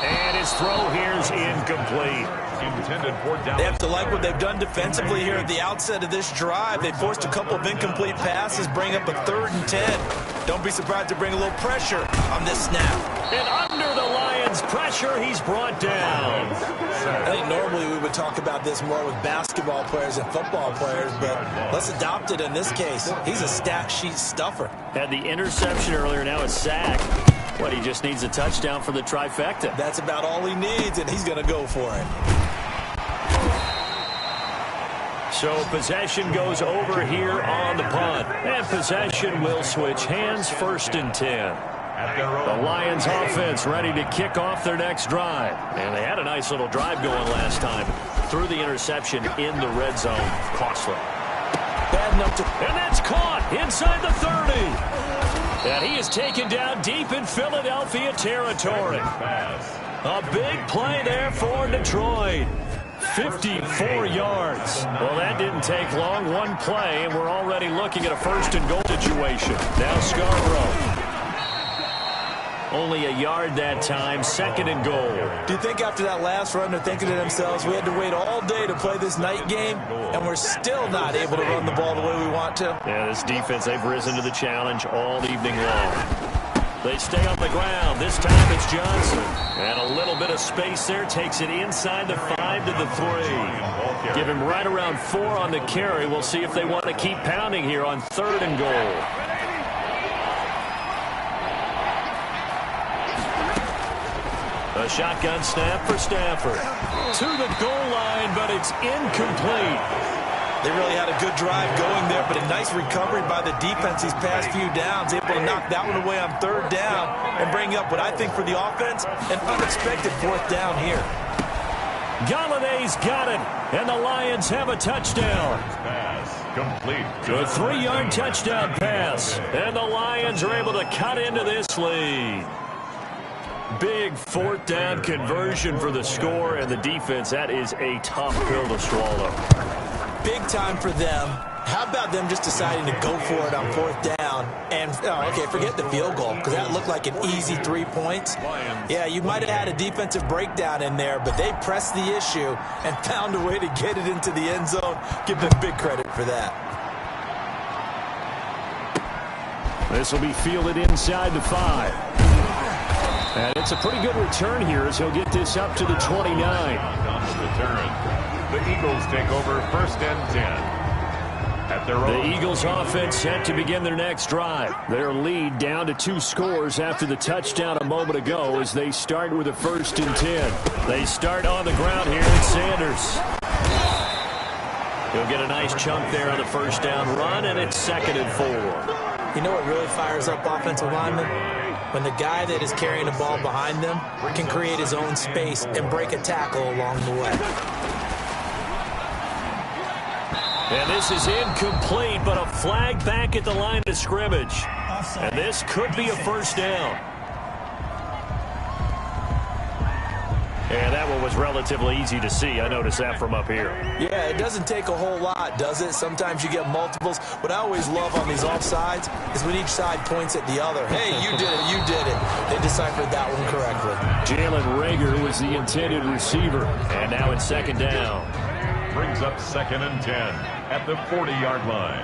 And his throw here's incomplete. Intended for down. They have to like what they've done defensively here at the outset of this drive. They forced a couple of incomplete passes, bring up a 3rd and 10. Don't be surprised to bring a little pressure on this snap. And under the Lions' pressure, he's brought down. I think normally we would talk about this more with basketball players and football players, but let's adopt it in this case. He's a stat sheet stuffer. Had the interception earlier, now a sack. What, he just needs a touchdown for the trifecta. That's about all he needs, and he's going to go for it. So possession goes over here on the punt. And possession will switch hands, 1st and 10. The Lions offense ready to kick off their next drive. And they had a nice little drive going last time. Threw the interception in the red zone. Costly. Bad enough to... And that's caught inside the 30. And he is taken down deep in Philadelphia territory. A big play there for Detroit. 54 yards. Well, that didn't take long. One play, and we're already looking at a 1st and goal situation. Now Scarborough. Only a yard that time, 2nd and goal. Do you think after that last run they're thinking to themselves, we had to wait all day to play this night game, and we're still not able to run the ball the way we want to? Yeah, this defense, they've risen to the challenge all evening long. They stay on the ground. This time it's Johnson. And a little bit of space there. Takes it inside the 5 to the 3. Give him right around 4 on the carry. We'll see if they want to keep pounding here on 3rd and goal. A shotgun snap for Stafford. To the goal line, but it's incomplete. They really had a good drive going there, but a nice recovery by the defense these past few downs, able to knock that one away on 3rd down and bring up what I think for the offense, an unexpected 4th down here. Galladay's got it, and the Lions have a touchdown. Pass complete. A 3-yard touchdown pass, and the Lions are able to cut into this lead. Big 4th down conversion for the score, and the defense, that is a tough pill to swallow. Big time for them. How about them just deciding to go for it on 4th down? And, okay, forget the field goal, because that looked like an easy 3 points. Yeah, you might have had a defensive breakdown in there, but they pressed the issue and found a way to get it into the end zone. Give them big credit for that. This will be fielded inside the 5. And it's a pretty good return here as he'll get this up to the 29. On the return. The Eagles take over 1st and 10. At their own. The Eagles offense set to begin their next drive. Their lead down to 2 scores after the touchdown a moment ago as they start with a 1st and 10. They start on the ground here at Sanders. He'll get a nice chunk there on the 1st down run, and it's 2nd and 4. You know what really fires up offensive linemen? When the guy that is carrying the ball behind them can create his own space and break a tackle along the way. And this is incomplete, but a flag back at the line of scrimmage. And this could be a 1st down. And that one was relatively easy to see. I noticed that from up here. Yeah, it doesn't take a whole lot, does it? Sometimes you get multiples. What I always love on these offsides is when each side points at the other. Hey, you did it, you did it. They deciphered that one correctly. Jalen Reagor was the intended receiver. And now it's 2nd down. Brings up 2nd and 10 at the 40-yard line.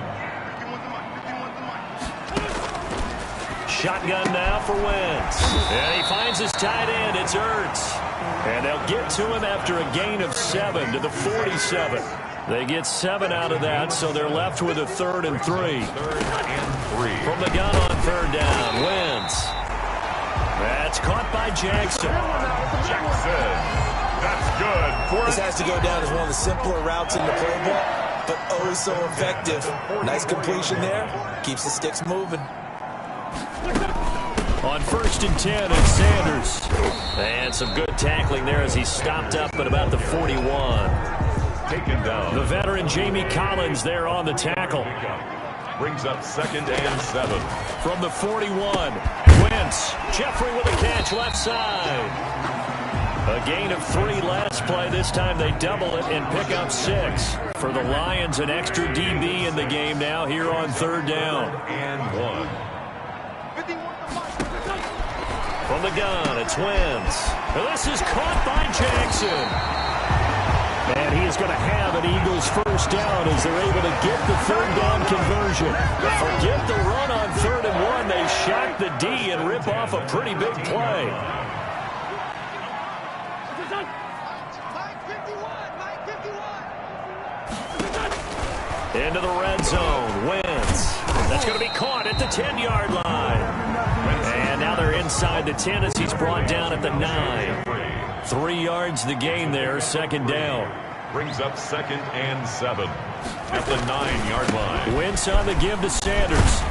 Shotgun now for Wentz. And he finds his tight end. It's Ertz. And they'll get to him after a gain of 7 to the 47. They get 7 out of that, so they're left with a 3rd and 3. 3rd and 3. From the gun on 3rd down, Wentz. That's caught by Jackson. Jackson. That's good. This has to go down as one of the simpler routes in the playbook, but oh so effective. Nice completion there. Keeps the sticks moving. On 1st and 10, it's Sanders. And some good tackling there as he stopped up at about the 41. Taken down. The veteran Jamie Collins there on the tackle. Brings up 2nd and 7. From the 41, Wentz. Jeffrey with a catch left side. A gain of 3 last play. This time they double it and pick up 6. For the Lions, an extra DB in the game now here on 3rd down. And 1. From the gun, it's Wentz. And this is caught by Jackson. And he is going to have an Eagles 1st down as they're able to get the 3rd down conversion. Forget the run on 3rd and 1. They shock the D and rip off a pretty big play. Into the red zone, Wentz. That's going to be caught at the 10-yard line. And now they're inside the 10 as he's brought down at the 9. 3 yards the gain there, 2nd down. Brings up 2nd and 7 at the 9-yard line. Wentz on the give to Sanders.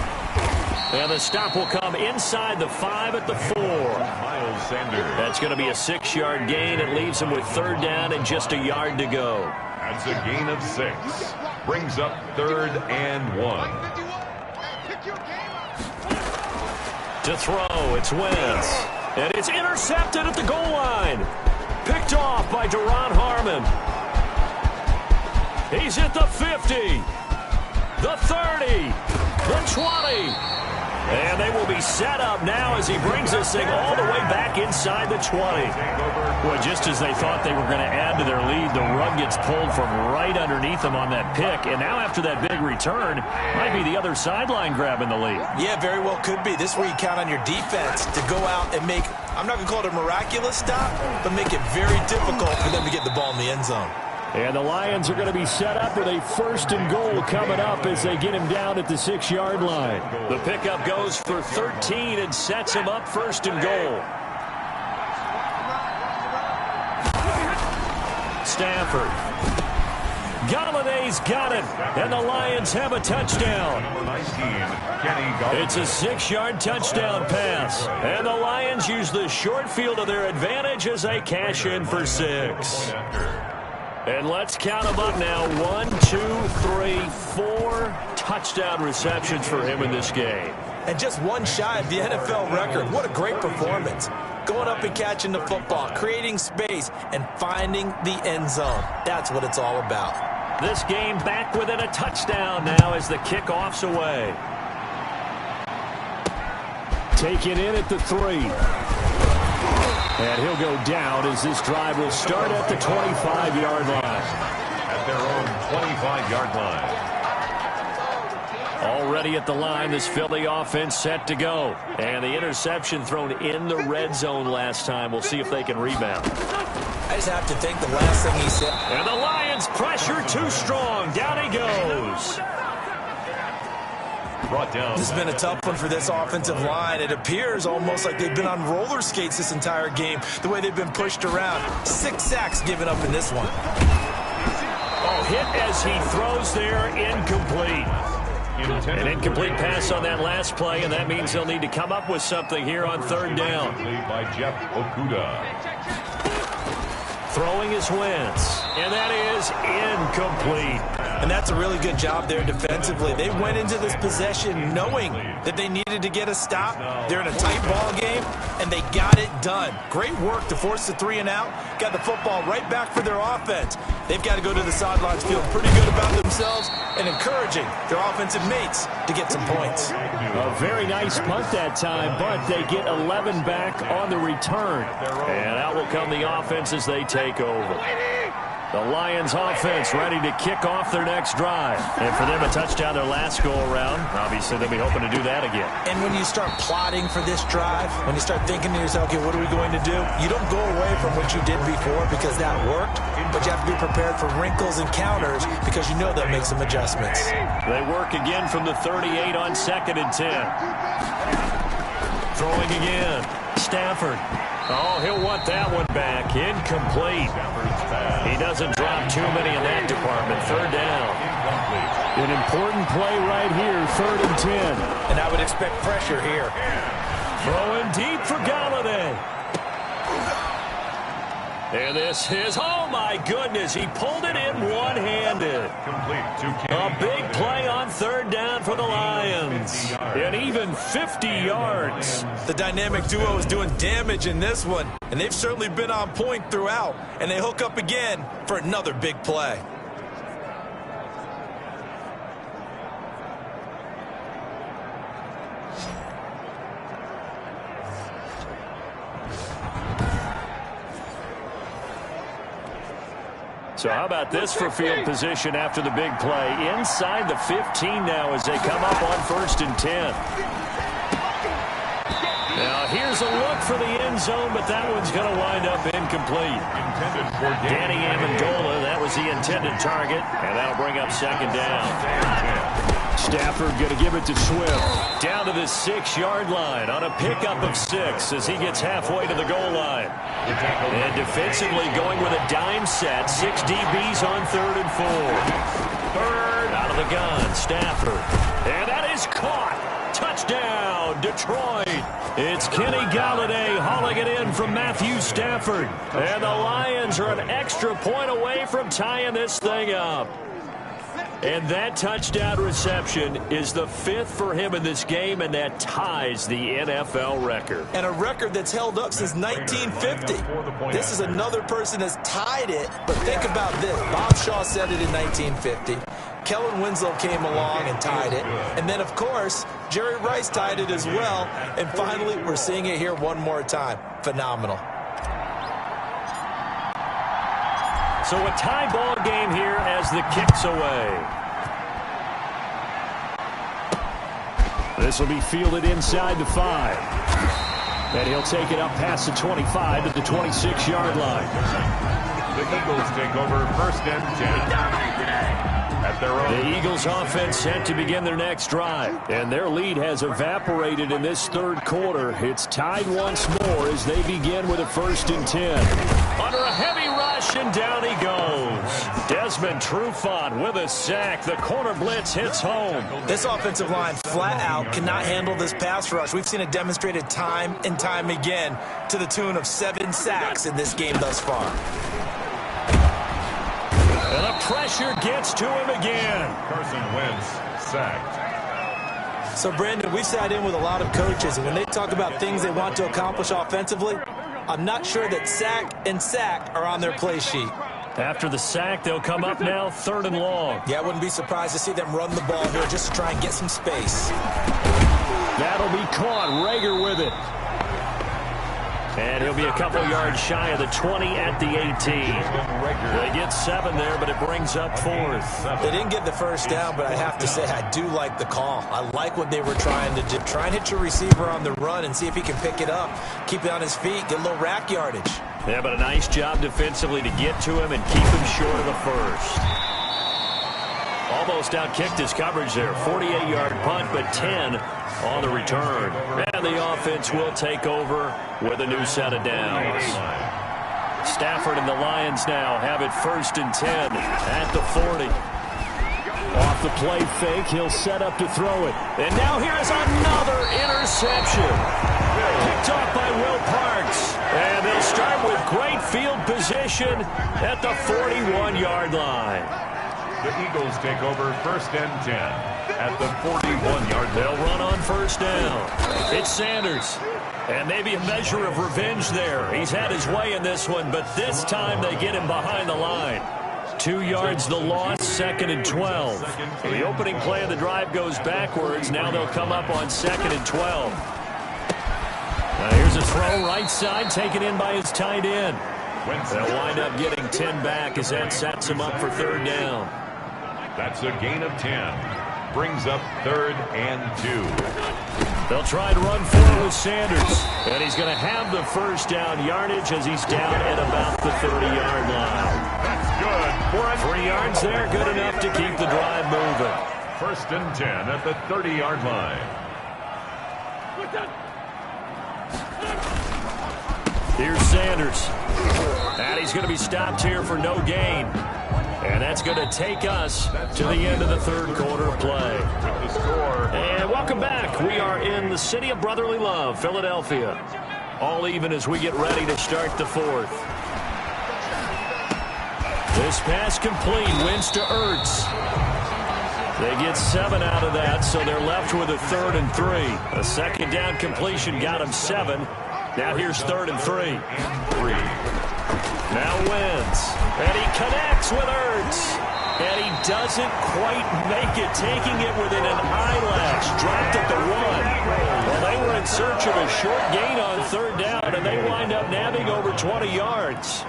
And the stop will come inside the 5 at the 4. Miles Sanders. That's going to be a 6-yard gain. It leaves him with 3rd down and just a yard to go. That's a gain of 6. Brings up 3rd and 1. To throw, it's Wentz. And it's intercepted at the goal line. Picked off by Duron Harmon. He's at the 50, the 30, the 20. And they will be set up now as he brings this thing all the way back inside the 20. Well, just as they thought they were going to add to their lead, the rug gets pulled from right underneath them on that pick. And now after that big return, might be the other sideline grabbing the lead. Yeah, very well could be. This is where you count on your defense to go out and make, I'm not going to call it a miraculous stop, but make it very difficult for them to get the ball in the end zone. And the Lions are going to be set up with a 1st and goal coming up as they get him down at the 6-yard line. The pickup goes for 13 and sets him up 1st and goal. Stafford. Galladay's got it, and the Lions have a touchdown. Number 19, Kenny Galladay. It's a 6-yard touchdown pass, and the Lions use the short field to their advantage as they cash in for 6. And let's count them up now. 1, 2, 3, 4 touchdown receptions for him in this game. And just one shy of the NFL record. What a great performance. Going up and catching the football, creating space, and finding the end zone. That's what it's all about. This game back within a touchdown now as the kickoff's away. Taken in at the 3. And he'll go down as this drive will start at the 25-yard line. At their own 25-yard line. Already at the line, this Philly offense set to go. And the interception thrown in the red zone last time. We'll see if they can rebound. I just have to think the last thing he said. And the Lions pressure too strong. Down he goes. Brought down. This has been a tough one for this offensive line. It appears almost like they've been on roller skates this entire game, the way they've been pushed around. 6 sacks given up in this one. Oh, hit as he throws there, incomplete. An incomplete pass on that last play, and that means they'll need to come up with something here on 3rd down. By Jeff Okudah. Throwing is Wentz, and that is incomplete. And that's a really good job there defensively. They went into this possession knowing that they needed to get a stop. They're in a tight ball game, and they got it done. Great work to force the 3 and out. Got the football right back for their offense. They've got to go to the sidelines feeling pretty good about themselves and encouraging their offensive mates to get some points. A very nice punt that time, but they get 11 back on the return. And out will come the offense as they take over. The Lions offense ready to kick off their next drive. And for them, a touchdown their last go-around. Obviously, they'll be hoping to do that again. And when you start plotting for this drive, when you start thinking to yourself, okay, what are we going to do? You don't go away from what you did before because that worked, but you have to be prepared for wrinkles and counters because you know they'll make some adjustments. They work again from the 38 on 2nd and 10. Throwing again. Stafford. Oh, he'll want that one back. Incomplete. He doesn't drop too many in that department. 3rd down. An important play right here, 3rd and 10. And I would expect pressure here. Throwing deep for Galladay. And this is, oh my goodness, he pulled it in one-handed. A big play on 3rd down for the Lions. And even 50 yards. The dynamic duo is doing damage in this one, and they've certainly been on point throughout. And they hook up again for another big play. So how about this for field position after the big play? Inside the 15 now as they come up on 1st and 10. Now here's a look for the end zone, but that one's going to wind up incomplete. Danny Amendola, that was the intended target, and that'll bring up 2nd down. Stafford going to give it to Swift. Down to the 6-yard line on a pickup of 6 as he gets halfway to the goal line. And defensively going with a dime set. 6 DBs on 3rd and 4. Bird out of the gun. Stafford. And that is caught. Touchdown, Detroit. It's Kenny Galladay hauling it in from Matthew Stafford. And the Lions are an extra point away from tying this thing up. And that touchdown reception is the 5th for him in this game, and that ties the NFL record. And a record that's held up since 1950. This is another person that's tied it, but think about this. Bob Shaw said it in 1950. Kellen Winslow came along and tied it. And then, of course, Jerry Rice tied it as well. And finally, we're seeing it here one more time. Phenomenal. So a tie ball game here as the kick's away. This will be fielded inside the 5. And he'll take it up past the 25 to the 26-yard line. The Eagles take over 1st and 10. At their own. The Eagles offense set to begin their next drive. And their lead has evaporated in this 3rd quarter. It's tied once more as they begin with a 1st and 10. Under a heavy rush, and down he goes. Desmond Trufant with a sack. The corner blitz hits home. This offensive line flat out cannot handle this pass rush. We've seen it demonstrated time and time again to the tune of 7 sacks in this game thus far. And the pressure gets to him again. Carson Wentz sacked. So, Brandon, we sat in with a lot of coaches, and when they talk about things they want to accomplish offensively, I'm not sure that sack and sack are on their play sheet. After the sack, they'll come up now 3rd and long. Yeah, I wouldn't be surprised to see them run the ball here just to try and get some space. That'll be caught. Rager with it. And he'll be a couple yards shy of the 20 at the 18. They get 7 there, but it brings up 4th. They didn't get the first down, but I have to say I do like the call. I like what they were trying to do. Try and hit your receiver on the run and see if he can pick it up, keep it on his feet, get a little rack yardage. Yeah, but a nice job defensively to get to him and keep him short of the first. Almost outkicked his coverage there. 48-yard punt, but 10 on the return. And the offense will take over with a new set of downs. Stafford and the Lions now have it 1st and 10 at the 40. Off the play fake, he'll set up to throw it. And now here's another interception. Picked off by Will Parks. And they'll start with great field position at the 41-yard line. The Eagles take over 1st and 10 at the 41-yard line. They'll run on 1st down. It's Sanders. And maybe a measure of revenge there. He's had his way in this one, but this time they get him behind the line. 2 yards the loss, 2nd and 12. The opening play of the drive goes backwards. Now they'll come up on 2nd and 12. Now here's a throw right side, taken in by his tight end. They'll wind up getting 10 back as that sets him up for 3rd down. That's a gain of 10. Brings up 3rd and 2. They'll try to run forward with Sanders. And he's going to have the 1st down yardage as he's down at about the 30-yard line. That's good. 3 yards there, good enough to keep the drive moving. 1st and 10 at the 30-yard line. Here's Sanders. And he's going to be stopped here for no gain. And that's going to take us to the end of the 3rd quarter of play. With the score. And welcome back. We are in the city of brotherly love, Philadelphia. All even as we get ready to start the 4th. This pass complete. Wins to Ertz. They get 7 out of that, so they're left with a 3rd and 3. A 2nd down completion got him 7. Now here's 3rd and 3. Now wins. And he connects with Ertz. And he doesn't quite make it, taking it within an eyelash. Dropped at the 1. Well, they were in search of a short gain on 3rd down, and they wind up nabbing over 20 yards.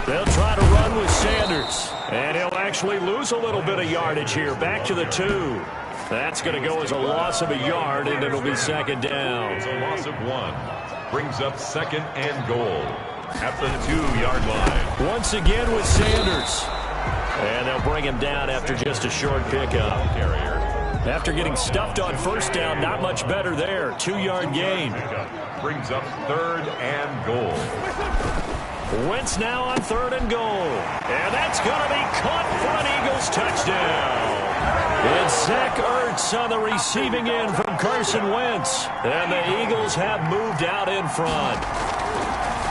They'll try to run with Sanders. And he'll actually lose a little bit of yardage here. Back to the 2. That's going to go as a loss of a yard, and it'll be 2nd down. It's a loss of 1. Brings up 2nd and goal at the 2-yard line. Once again with Sanders. And they'll bring him down after just a short pickup. After getting stuffed on 1st down, not much better there. 2-yard gain. Brings up 3rd and goal. Wentz now on 3rd and goal. And that's going to be caught for an Eagles touchdown. It's Zach Ertz on the receiving end from Carson Wentz. And the Eagles have moved out in front.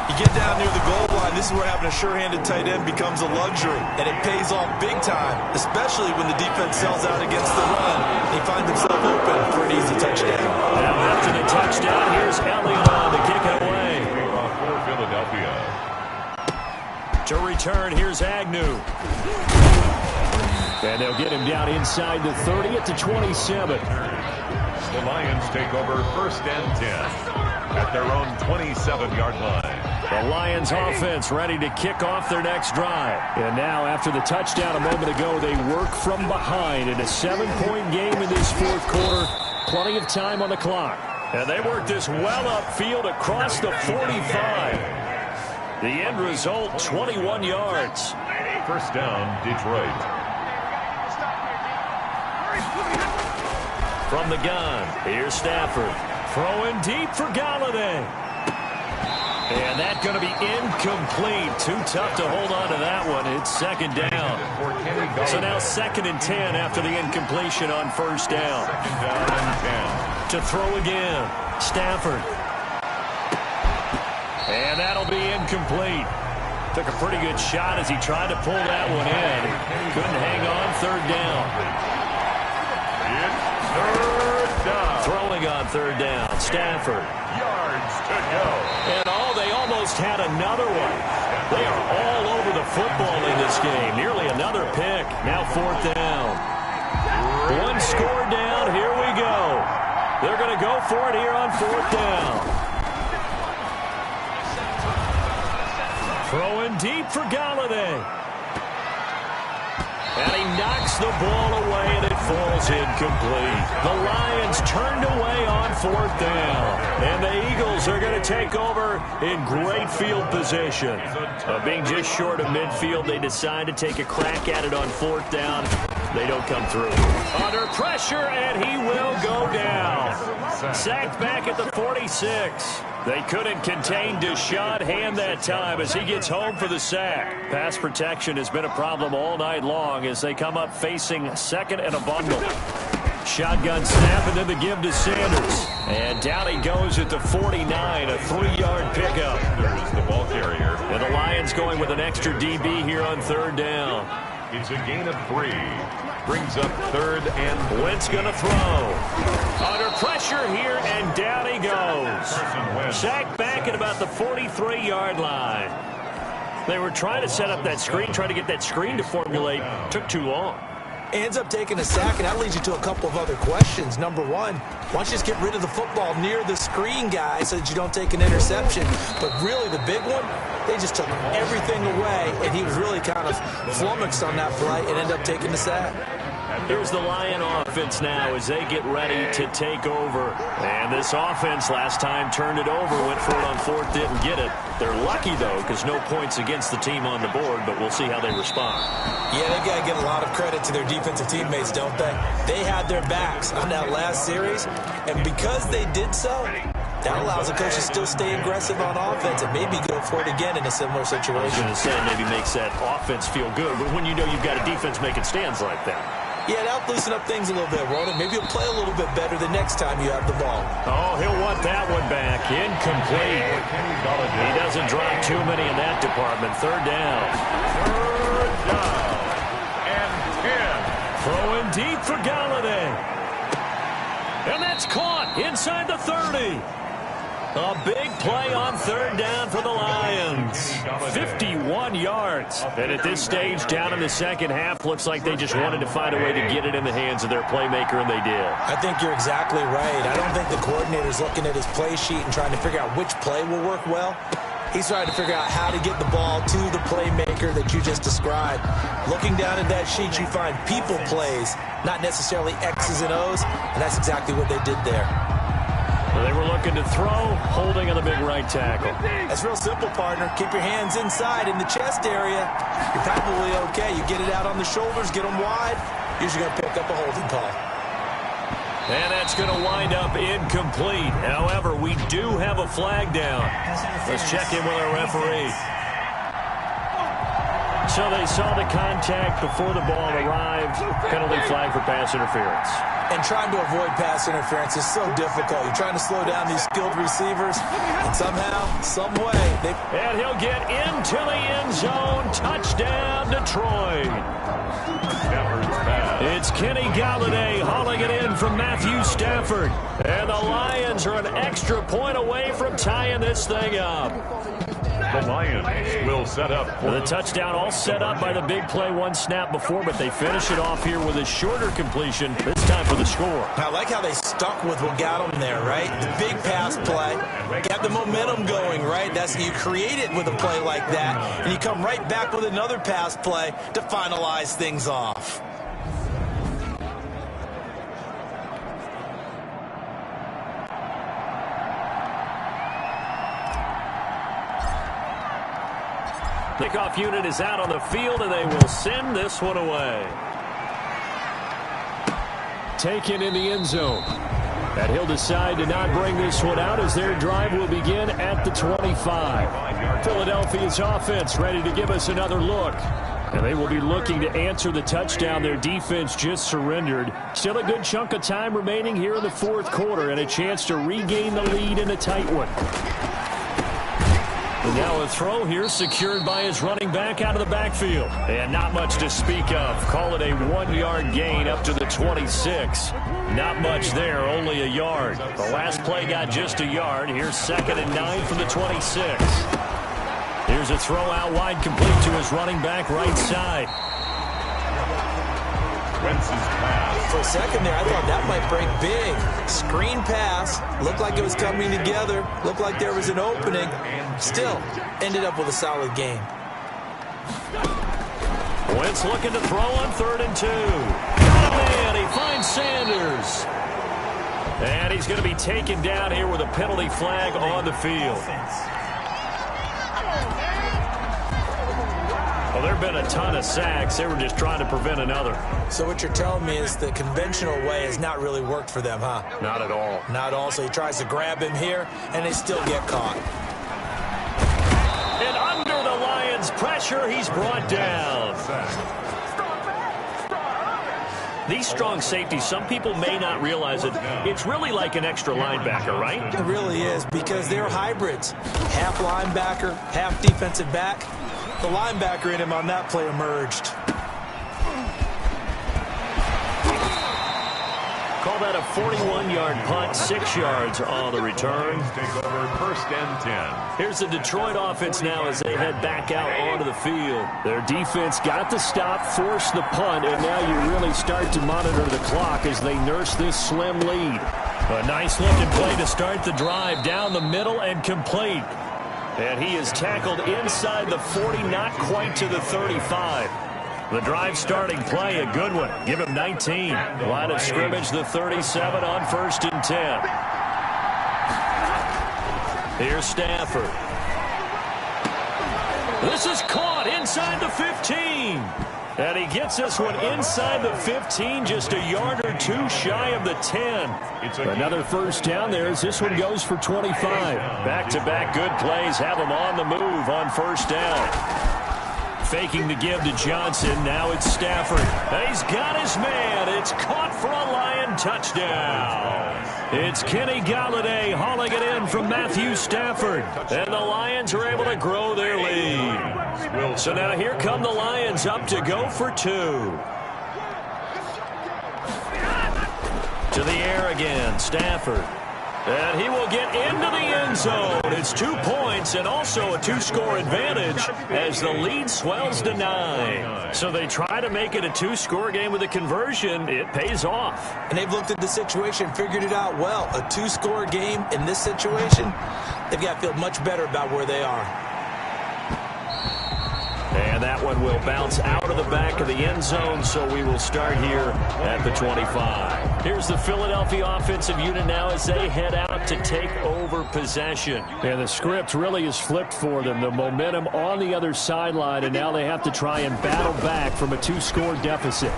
You get down near the goal line, this is where having a sure-handed tight end becomes a luxury. And it pays off big time, especially when the defense sells out against the run. He finds himself open for an easy touchdown. Now after the touchdown, here's Elliott on to kick it away. For Philadelphia. To return, here's Agnew. And they'll get him down inside the 30 at the 27. The Lions take over 1st and 10 at their own 27-yard line. The Lions offense ready to kick off their next drive. And now after the touchdown a moment ago, they work from behind in a 7-point game in this 4th quarter. Plenty of time on the clock. And they work this well upfield across the 45. The end result, 21 yards. 1st down, Detroit. From the gun, here's Stafford. Throwing deep for Galladay. And that's going to be incomplete. Too tough to hold on to that one. It's second down. So now 2nd and 10 after the incompletion on first down. To throw again. Stafford. And that'll be incomplete. Took a pretty good shot as he tried to pull that one in. Couldn't hang on. 3rd down. It's 3rd down. Throwing on 3rd down. Stafford. Yards to go. And they almost had another one. They are all over the football in this game. Nearly another pick. Now 4th down. One score down. Here we go. They're going to go for it here on 4th down. Throwing deep for Galladay. And he knocks the ball away, and it falls incomplete. The Lions turned away on 4th down. And the Eagles are going to take over in great field position. Being just short of midfield, they decide to take a crack at it on 4th down. They don't come through. Under pressure, and he will go down. Sacked back at the 46. They couldn't contain Deshaun Hand that time as he gets home for the sack. Pass protection has been a problem all night long as they come up facing 2nd and a bundle. Shotgun snap and then the give to Sanders. And down he goes at the 49, a 3-yard pickup. There's the ball carrier. And the Lions going with an extra DB here on 3rd down. It's a gain of 3. Brings up 3rd and Wentz going to throw. Under pressure here, and down he goes. Sacked back at about the 43-yard line. They were trying to set up that screen, trying to get that screen to formulate. Took too long. Ends up taking a sack, and that leads you to a couple of other questions. Number one, why don't you just get rid of the football near the screen guy so that you don't take an interception? But really, the big one, they just took everything away, and he was really kind of flummoxed on that play and ended up taking the sack. Here's the Lion offense now as they get ready to take over. And this offense last time turned it over, went for it on 4th, didn't get it. They're lucky, though, because no points against the team on the board, but we'll see how they respond. Yeah, they got to give a lot of credit to their defensive teammates, don't they? They had their backs on that last series, and because they did so, that allows the coach to still stay aggressive on offense and maybe go for it again in a similar situation. I was going to say maybe makes that offense feel good, but when you know you've got a defense making stands like that. Yeah, that'll loosen up things a little bit, Ronan. Maybe you'll play a little bit better the next time you have the ball. Oh, he'll want that one back. Incomplete. He doesn't drop too many in that department. 3rd down. 3rd down and 10. Throwing deep for Galladay. And that's caught inside the 30. A big play on 3rd down for the Lions. 51 yards. And at this stage, down in the second half, looks like they just wanted to find a way to get it in the hands of their playmaker, and they did. I think you're exactly right. I don't think the coordinator's looking at his play sheet and trying to figure out which play will work well. He's trying to figure out how to get the ball to the playmaker that you just described. Looking down at that sheet, you find people plays, not necessarily X's and O's, and that's exactly what they did there. They were looking to throw, holding on the big right tackle. That's real simple, partner. Keep your hands inside in the chest area. You're probably okay. You get it out on the shoulders, get them wide. Usually going to pick up a holding call. And that's going to wind up incomplete. However, we do have a flag down. Let's check in with our referee. So they saw the contact before the ball arrived. Penalty flag for pass interference. And trying to avoid pass interference is so difficult. You're trying to slow down these skilled receivers, and somehow, some way, they... And he'll get into the end zone. Touchdown, Detroit. It's Kenny Galladay hauling it in from Matthew Stafford. And the Lions are an extra point away from tying this thing up. The Lions will set up. The touchdown all set up by the big play one snap before, but they finish it off here with a shorter completion, this time for the score. I like how they stuck with what got them there, right? The big pass play, got the momentum going, right? That's you create it with a play like that, and you come right back with another pass play to finalize things off. Kickoff unit is out on the field, and they will send this one away. Taken in the end zone. And he'll decide to not bring this one out as their drive will begin at the 25. Philadelphia's offense ready to give us another look. And they will be looking to answer the touchdown their defense just surrendered. Still a good chunk of time remaining here in the fourth quarter and a chance to regain the lead in a tight one. And now a throw here secured by his running back out of the backfield. And not much to speak of. Call it a 1-yard gain up to the 26. Not much there, only a yard. The last play got just a yard. Here's 2nd and 9 from the 26. Here's a throw out wide, complete to his running back right side. Wentz's pass. For a second there, I thought that might break big. Screen pass. Looked like it was coming together. Looked like there was an opening. Still, ended up with a solid game. Wentz looking to throw on 3rd and 2. Got a man. He finds Sanders. And he's going to be taken down here with a penalty flag on the field. Well, there have been a ton of sacks. They were just trying to prevent another. So what you're telling me is the conventional way has not really worked for them, huh? Not at all. Not all. So he tries to grab him here, and they still get caught. And under the Lions' pressure, he's brought down. These strong safeties, some people may not realize it. It's really like an extra linebacker, right? It really is, because they're hybrids. Half linebacker, half defensive back. The linebacker in him on that play emerged. Call that a 41-yard punt, 6 yards on the return. Take over 1st and 10. Here's the Detroit offense now as they head back out onto the field. Their defense got the stop, forced the punt, and now you really start to monitor the clock as they nurse this slim lead. A nice-looking play to start the drive down the middle and complete. And he is tackled inside the 40, not quite to the 35. The drive starting play, a good one. Give him 19. Line of scrimmage, the 37 on 1st and 10. Here's Stafford. This is caught inside the 15. And he gets this one inside the 15, just a yard or two shy of the 10. Another first down there as this one goes for 25. Back-to-back good plays have him on the move on 1st down. Faking the give to Johnson. Now it's Stafford. He's got his man. It's caught for a Lion touchdown. It's Kenny Galladay hauling it in from Matthew Stafford. And the Lions are able to grow their lead. So now here come the Lions up to go for 2. To the air again, Stafford. And he will get into the end zone. It's 2 points and also a 2-score advantage as the lead swells to 9. So they try to make it a 2-score game with a conversion. It pays off. And they've looked at the situation, figured it out well. A 2-score game in this situation, they've got to feel much better about where they are. And that one will bounce out of the back of the end zone, so we will start here at the 25. Here's the Philadelphia offensive unit now as they head out to take over possession. And the script really is flipped for them. The momentum on the other sideline, and now they have to try and battle back from a 2-score deficit.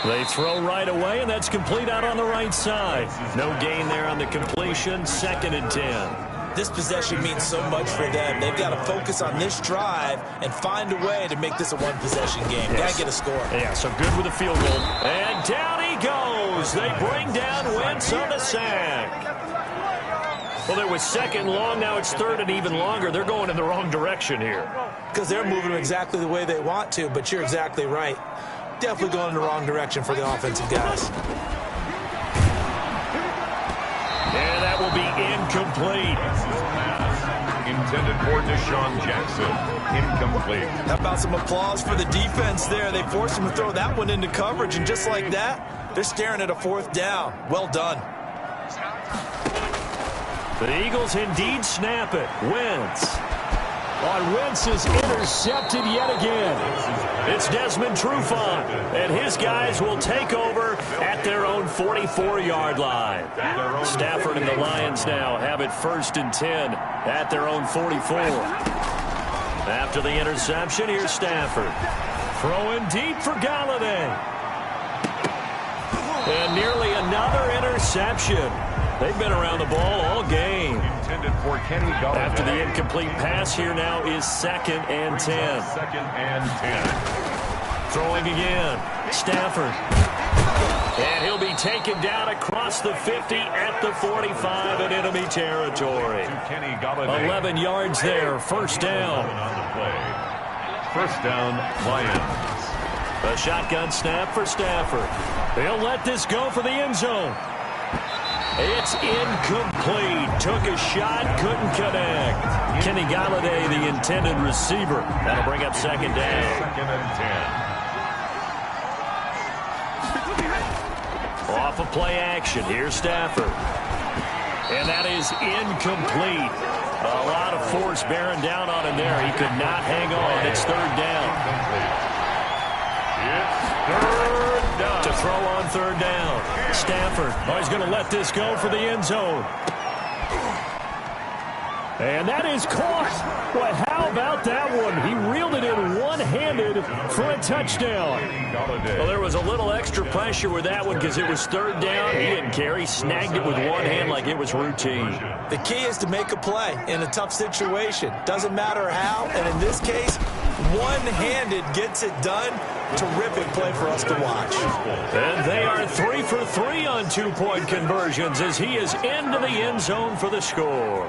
They throw right away, and that's complete out on the right side. No gain there on the completion, 2nd and 10. This possession means so much for them. They've got to focus on this drive and find a way to make this a one-possession game. Yes. Got to get a score. Yeah, so good with the field goal. And down he goes. They bring down Wentz on the sack. Well, there was 2nd long. Now it's 3rd and even longer. They're going in the wrong direction here. Because they're moving exactly the way they want to, but you're exactly right. Definitely going in the wrong direction for the offensive guys. And that will be incomplete. Intended for Deshaun Jackson. Incomplete. How about some applause for the defense there? They forced him to throw that one into coverage, and just like that, they're staring at a 4th down. Well done. The Eagles indeed snap it. Wentz. Wentz is intercepted yet again. It's Desmond Trufant, and his guys will take over at their own 44-yard line. Stafford and the Lions now have it 1st and 10 at their own 44. After the interception, here's Stafford. Throwing deep for Galladay. And nearly another interception. They've been around the ball all game. Intended for Kenny Galladay. After the incomplete pass, here now is 2nd and 10. 2nd and 10. Throwing again. Stafford. And he'll be taken down across the 50 at the 45 in enemy territory. To Kenny Galladay. 11 yards there. First down. On the play. First down, Lions. A shotgun snap for Stafford. They'll let this go for the end zone. It's incomplete. Took a shot, couldn't connect. Kenny Galladay, the intended receiver. That'll bring up 2nd down. 2nd and 10. Off of play action. Here's Stafford. And that is incomplete. A lot of force bearing down on him there. He could not hang on. It's 3rd down. It's 3rd down. To throw on 3rd down. Stafford. Oh, he's going to let this go for the end zone. And that is caught. Boy, how about that one? He reeled it in one-handed for a touchdown. Well, there was a little extra pressure with that one because it was 3rd down. He didn't care. He snagged it with one hand like it was routine. The key is to make a play in a tough situation. Doesn't matter how, and in this case, one-handed gets it done. Terrific play for us to watch. And they are 3 for 3 on 2-point conversions as he is into the end zone for the score.